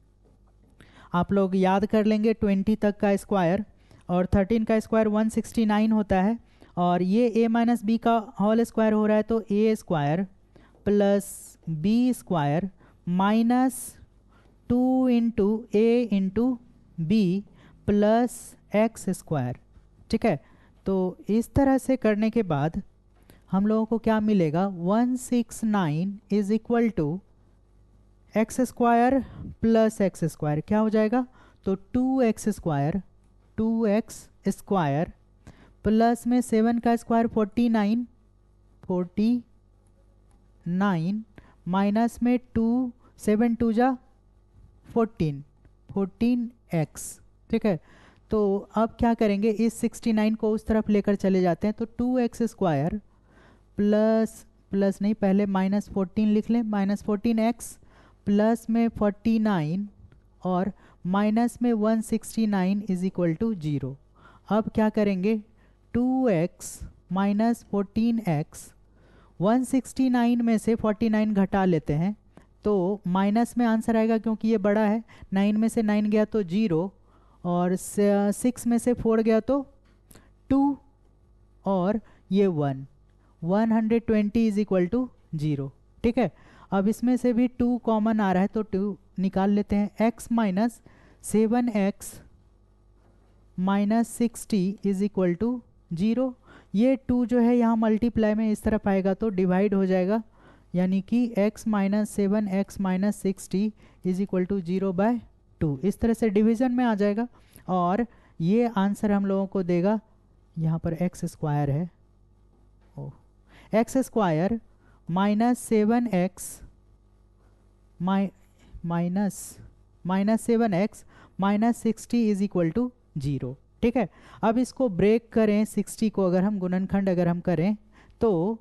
आप लोग याद कर लेंगे 20 तक का स्क्वायर, और 13 का स्क्वायर 169 होता है। और ये a माइनस बी का होल स्क्वायर हो रहा है, तो a square plus B square minus 2 into A into B plus x square. ठीक है, तो इस तरह से करने के बाद हम लोगों को क्या मिलेगा? 169 is equal to x square plus x square क्या हो जाएगा? तो 2x स्क्वायर प्लस में 7 का स्क्वायर 49 माइनस में 2 7 2 जा 14x। ठीक है, तो अब क्या करेंगे? इस 69 को उस तरफ लेकर चले जाते हैं। तो 2x स्क्वायर प्लस नहीं, पहले माइनस 14 लिख लें, माइनस 14x प्लस में 49 और माइनस में 169 इज इक्वल टू 0। अब क्या करेंगे? 2x माइनस 14x, 169 में से 49 घटा लेते हैं तो माइनस में आंसर आएगा, क्योंकि ये बड़ा है। 9 में से 9 गया तो 0, और 6 में से 4 गया तो 2, और ये 120 इज इक्वल टू 0। ठीक है, अब इसमें से भी 2 कॉमन आ रहा है, तो 2 निकाल लेते हैं। x minus 7x minus 60 is equal to 0। ये 2 जो है यहाँ मल्टीप्लाई में इस तरफ आएगा तो डिवाइड हो जाएगा, यानी कि x minus 7x minus 60 is equal to 0/2। इस तरह से डिवीज़न में आ जाएगा, और ये आंसर हम लोगों को देगा, यहाँ पर x स्क्वायर है, x square minus 7x minus 7x minus 60 is equal to 0। ठीक है, अब इसको ब्रेक करें, 60 को अगर हम गुणनखंड अगर हम करें तो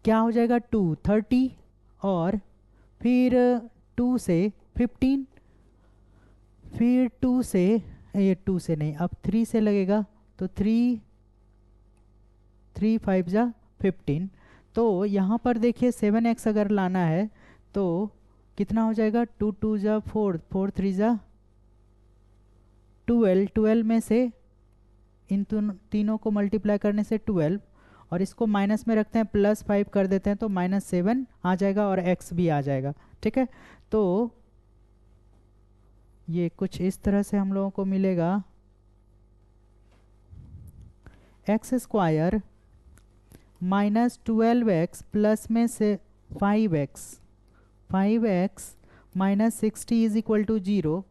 क्या हो जाएगा? 2 30, और फिर 2 से 15, फिर 2 से, ये 2 से नहीं, अब 3 से लगेगा, तो 3 5 जा 15। तो यहाँ पर देखिए 7x अगर लाना है तो कितना हो जाएगा? 2 2 जा 4, 4 3 जा 12, 12 में से इन तीनों को मल्टीप्लाई करने से 12, और इसको माइनस में रखते हैं, प्लस 5 कर देते हैं तो माइनस 7 आ जाएगा, और x भी आ जाएगा। ठीक है, तो ये कुछ इस तरह से हम लोगों को मिलेगा, x square minus 12x plus में से 5x minus 60 is equal to 0,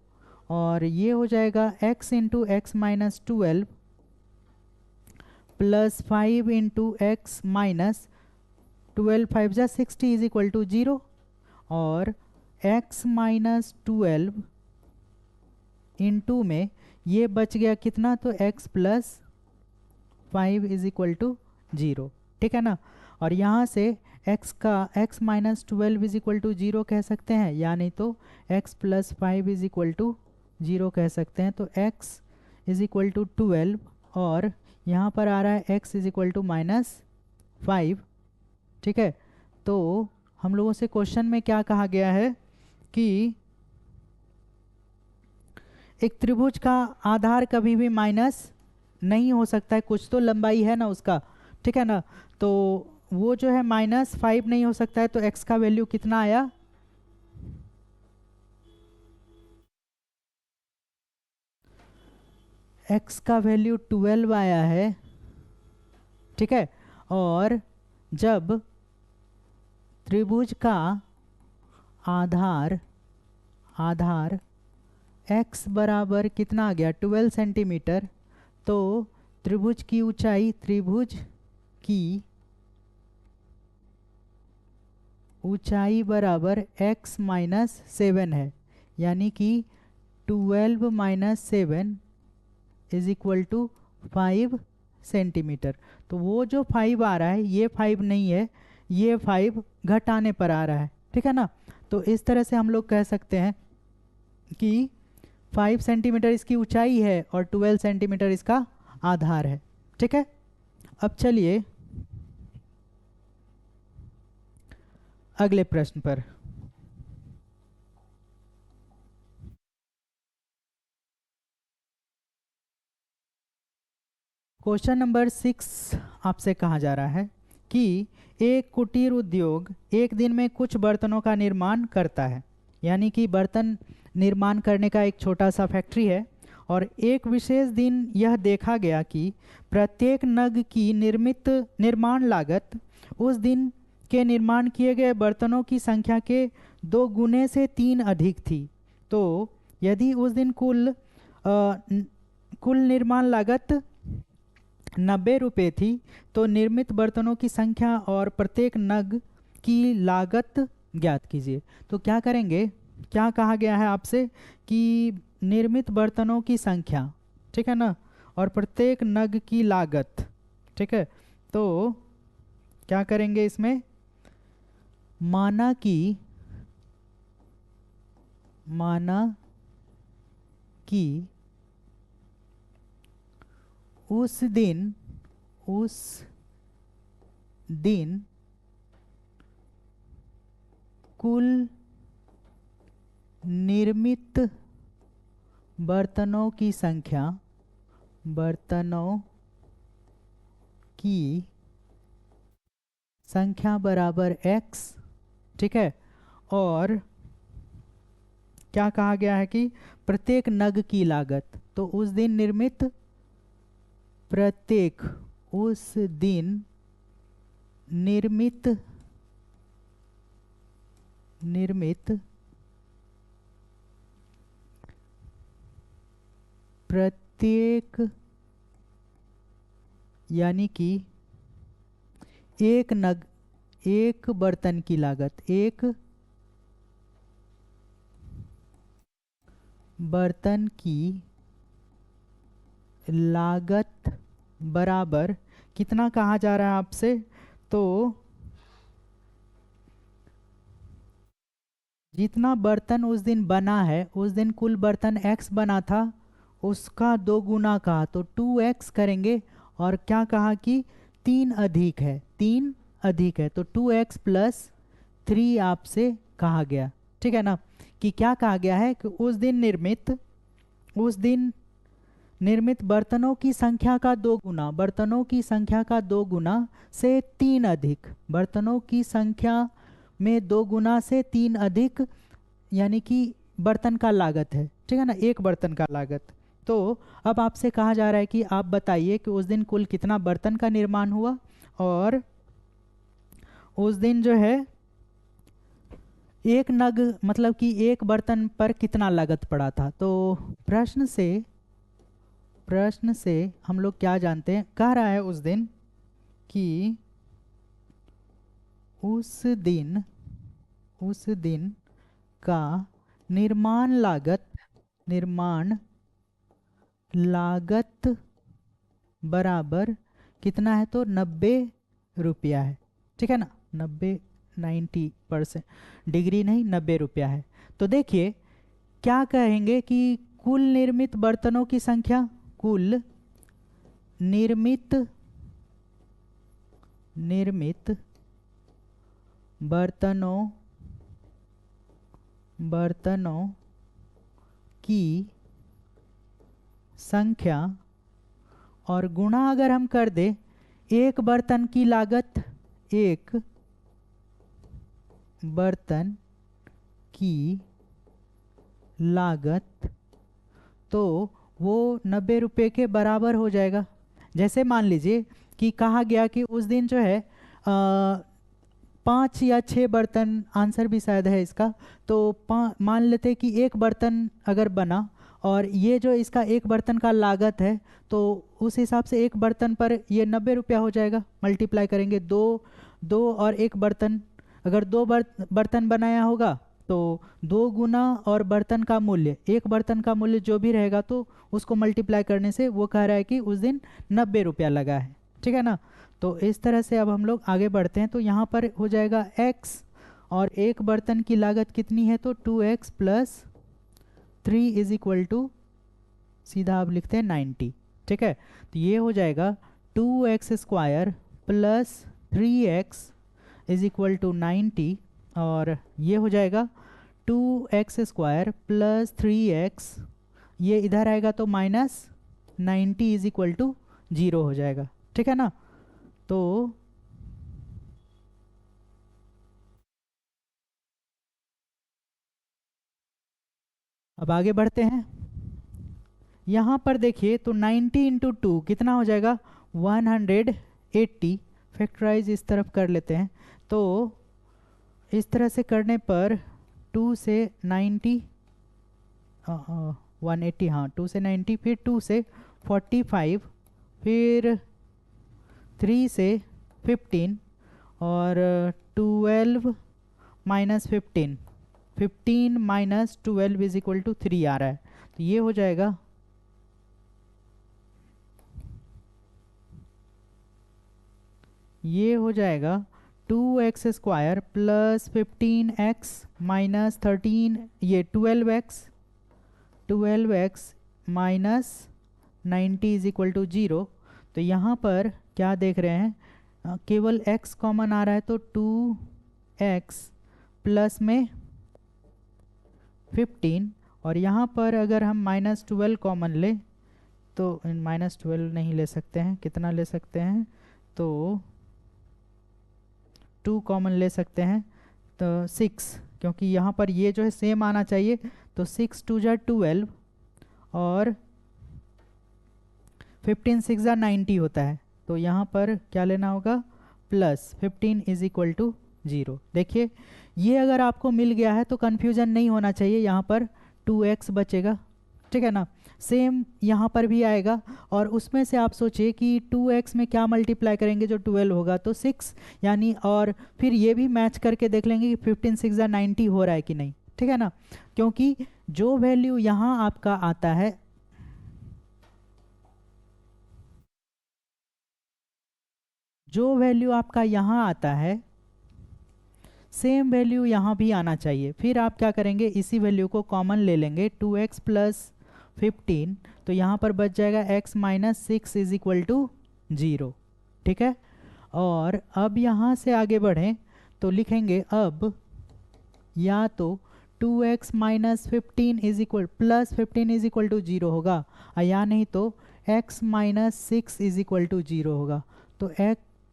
और ये हो जाएगा x into x minus 12 plus 5 into x minus 12 5 जा 60 इज इक्वल टू 0, और x माइनस 12 इंटू में ये बच गया कितना? तो x plus 5 is equal to 0। ठीक है ना, और यहाँ से x minus 12 is equal to 0 कह सकते हैं, यानी तो x plus 5 is equal to 0 कह सकते हैं। तो x इज इक्वल टू 12, और यहाँ पर आ रहा है x is equal to minus 5। ठीक है, तो हम लोगों से क्वेश्चन में क्या कहा गया है कि एक त्रिभुज का आधार कभी भी माइनस नहीं हो सकता है, कुछ तो लंबाई है ना उसका। ठीक है ना, तो वो जो है -5 नहीं हो सकता है, तो x का वैल्यू कितना आया? x का वैल्यू 12 आया है, ठीक है। और जब त्रिभुज का आधार x बराबर कितना आ गया? 12 सेंटीमीटर, तो त्रिभुज की ऊंचाई बराबर x -7 है, यानी कि 12 - 7 इज इक्वल टू 5 सेंटीमीटर। तो वो जो 5 आ रहा है ये 5 नहीं है, ये 5 घटाने पर आ रहा है, ठीक है ना। तो इस तरह से हम लोग कह सकते हैं कि 5 सेंटीमीटर इसकी ऊंचाई है और 12 सेंटीमीटर इसका आधार है, ठीक है। अब चलिए अगले प्रश्न पर। क्वेश्चन नंबर 6 आपसे कहा जा रहा है कि एक कुटीर उद्योग एक दिन में कुछ बर्तनों का निर्माण करता है, यानी कि बर्तन निर्माण करने का एक छोटा सा फैक्ट्री है। और एक विशेष दिन यह देखा गया कि प्रत्येक नग की निर्माण लागत उस दिन के निर्माण किए गए बर्तनों की संख्या के 2 गुने से 3 अधिक थी। तो यदि उस दिन कुल निर्माण लागत 90 रुपये थी, तो निर्मित बर्तनों की संख्या और प्रत्येक नग की लागत ज्ञात कीजिए। तो क्या करेंगे, क्या कहा गया है आपसे कि निर्मित बर्तनों की संख्या, ठीक है ना, और प्रत्येक नग की लागत, ठीक है। तो क्या करेंगे इसमें, माना कि उस दिन कुल निर्मित बर्तनों की संख्या बराबर x, ठीक है। और क्या कहा गया है कि प्रत्येक नग की लागत, तो उस दिन निर्मित प्रत्येक, यानी कि एक बर्तन की लागत, एक बर्तन की लागत बराबर कितना कहा जा रहा है आपसे, तो जितना बर्तन उस दिन बना है, उस दिन कुल बर्तन x बना था, उसका 2 गुना कहा, तो 2x करेंगे। और क्या कहा कि 3 अधिक है, तो 2x + 3 आपसे कहा गया, ठीक है ना। कि क्या कहा गया है कि उस दिन निर्मित बर्तनों की संख्या का 2 गुना, बर्तनों की संख्या का 2 गुना से 3 अधिक, बर्तनों की संख्या में 2 गुना से 3 अधिक, यानी कि बर्तन का लागत है, ठीक है ना, एक बर्तन का लागत। तो अब आपसे कहा जा रहा है कि आप बताइए कि उस दिन कुल कितना बर्तन का निर्माण हुआ, और उस दिन जो है एक नग मतलब कि एक बर्तन पर कितना लागत पड़ा था। तो प्रश्न से हम लोग क्या जानते हैं, कह रहा है उस दिन कि उस दिन का निर्माण लागत बराबर कितना है, तो 90 रुपया है, ठीक है ना। 90% डिग्री नहीं, 90 रुपया है। तो देखिए क्या कहेंगे कि कुल निर्मित बर्तनों की संख्या, कुल निर्मित बर्तनों की संख्या और गुणा अगर हम कर दे एक बर्तन की लागत, एक बर्तन की लागत, तो वो 90 रुपये के बराबर हो जाएगा। जैसे मान लीजिए कि कहा गया कि उस दिन जो है 5 या 6 बर्तन, आंसर भी शायद है इसका, तो मान लेते कि एक बर्तन अगर बना और ये जो इसका एक बर्तन का लागत है, तो उस हिसाब से एक बर्तन पर ये 90 रुपया हो जाएगा। मल्टीप्लाई करेंगे दो और एक बर्तन, अगर दो बर्तन बनाया होगा तो 2 गुना और बर्तन का मूल्य, एक बर्तन का मूल्य जो भी रहेगा तो उसको मल्टीप्लाई करने से वो कह रहा है कि उस दिन 90 रुपया लगा है। ठीक है ना। तो इस तरह से अब हम लोग आगे बढ़ते हैं। तो यहाँ पर हो जाएगा x और एक बर्तन की लागत कितनी है, तो 2x plus 3 is equal to, सीधा आप लिखते हैं 90। ठीक है। तो ये हो जाएगा 2x square plus 3x is equal to 90, और ये हो जाएगा 2x स्क्वायर प्लस 3x, ये इधर आएगा तो माइनस 90 इज इक्वल टू 0 हो जाएगा। ठीक है ना। तो अब आगे बढ़ते हैं। यहाँ पर देखिए तो 90 इंटू 2 कितना हो जाएगा, 180। फैक्टराइज इस तरफ कर लेते हैं, तो इस तरह से करने पर 2 से 90, 180, हाँ 2 से 90, फिर 2 से 45, फिर 3 से 15, और 12 minus 15, 15 minus 12 is equal to 3 आ रहा है। तो ये हो जाएगा, ये हो जाएगा 2x square plus 15x minus 13, ये 12x minus 90 is equal to 0। तो यहाँ पर क्या देख रहे हैं, केवल x कॉमन आ रहा है, तो 2x प्लस में 15, और यहाँ पर अगर हम माइनस 12 कॉमन ले तो माइनस 12 नहीं ले सकते हैं, कितना ले सकते हैं, तो 2 कॉमन ले सकते हैं, तो 6, क्योंकि यहाँ पर ये जो है सेम आना चाहिए, तो 6 2 जा 12 और 15 6 जा 90 होता है। तो यहाँ पर क्या लेना होगा, प्लस 15 इज इक्वल टू 0। देखिए ये अगर आपको मिल गया है तो कन्फ्यूजन नहीं होना चाहिए, यहाँ पर 2x बचेगा। ठीक है ना। सेम यहाँ पर भी आएगा, और उसमें से आप सोचिए कि 2x में क्या मल्टीप्लाई करेंगे जो 12 होगा, तो 6 यानी, और फिर ये भी मैच करके देख लेंगे कि 15 6 जा 90 हो रहा है कि नहीं। ठीक है ना। क्योंकि जो वैल्यू यहाँ आपका आता है, जो वैल्यू आपका यहाँ आता है सेम वैल्यू यहाँ भी आना चाहिए। फिर आप क्या करेंगे, इसी वैल्यू को कॉमन ले लेंगे, 2x प्लस 15, तो यहाँ पर बच जाएगा x minus 6 is equal to 0। ठीक है। और अब यहाँ से आगे बढ़ें तो लिखेंगे अब या तो 2x minus 15 is equal plus 15 is equal to 0 होगा, या नहीं तो x minus 6 is equal to 0 होगा। तो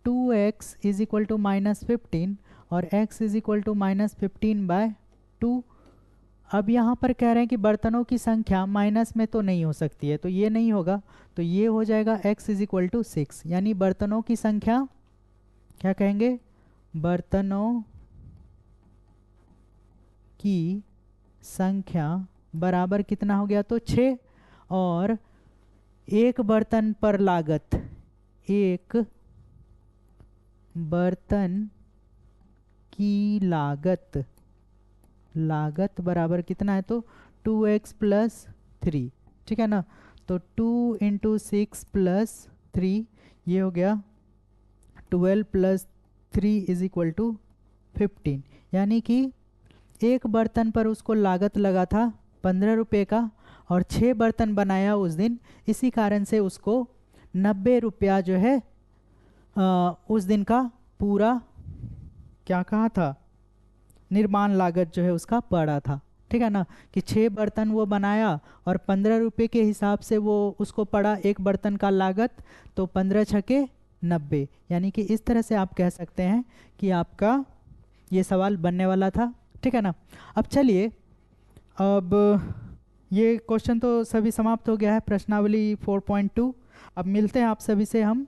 2x is equal to minus 15 और x is equal to minus 15/2। अब यहाँ पर कह रहे हैं कि बर्तनों की संख्या माइनस में तो नहीं हो सकती है, तो ये नहीं होगा, तो ये हो जाएगा x इज इक्वल टू 6, यानी बर्तनों की संख्या, क्या कहेंगे, बर्तनों की संख्या बराबर कितना हो गया, तो 6, और एक बर्तन पर लागत, एक बर्तन की लागत, लागत बराबर कितना है, तो 2x प्लस 3। ठीक है ना। तो 2 इंटू 6 प्लस 3, ये हो गया 12 प्लस 3 इज इक्वल टू 15, यानी कि एक बर्तन पर उसको लागत लगा था 15 रुपये का, और 6 बर्तन बनाया उस दिन, इसी कारण से उसको 90 रुपया जो है उस दिन का पूरा, क्या कहा था, निर्माण लागत जो है उसका पड़ा था। ठीक है ना। कि 6 bर्तन वो बनाया और 15 रुपये के हिसाब से वो उसको पड़ा एक बर्तन का लागत, तो 15 छके 90। यानी कि इस तरह से आप कह सकते हैं कि आपका ये सवाल बनने वाला था, ठीक है ना। अब चलिए, अब ये क्वेश्चन तो सभी समाप्त हो गया है, प्रश्नावली 4.2। अब मिलते हैं आप सभी से हम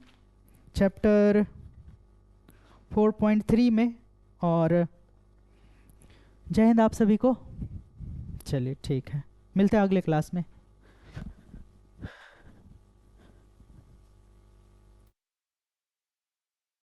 चैप्टर 4.3 में, और जय हिंद आप सभी को। चलिए ठीक है, मिलते हैं अगले क्लास में।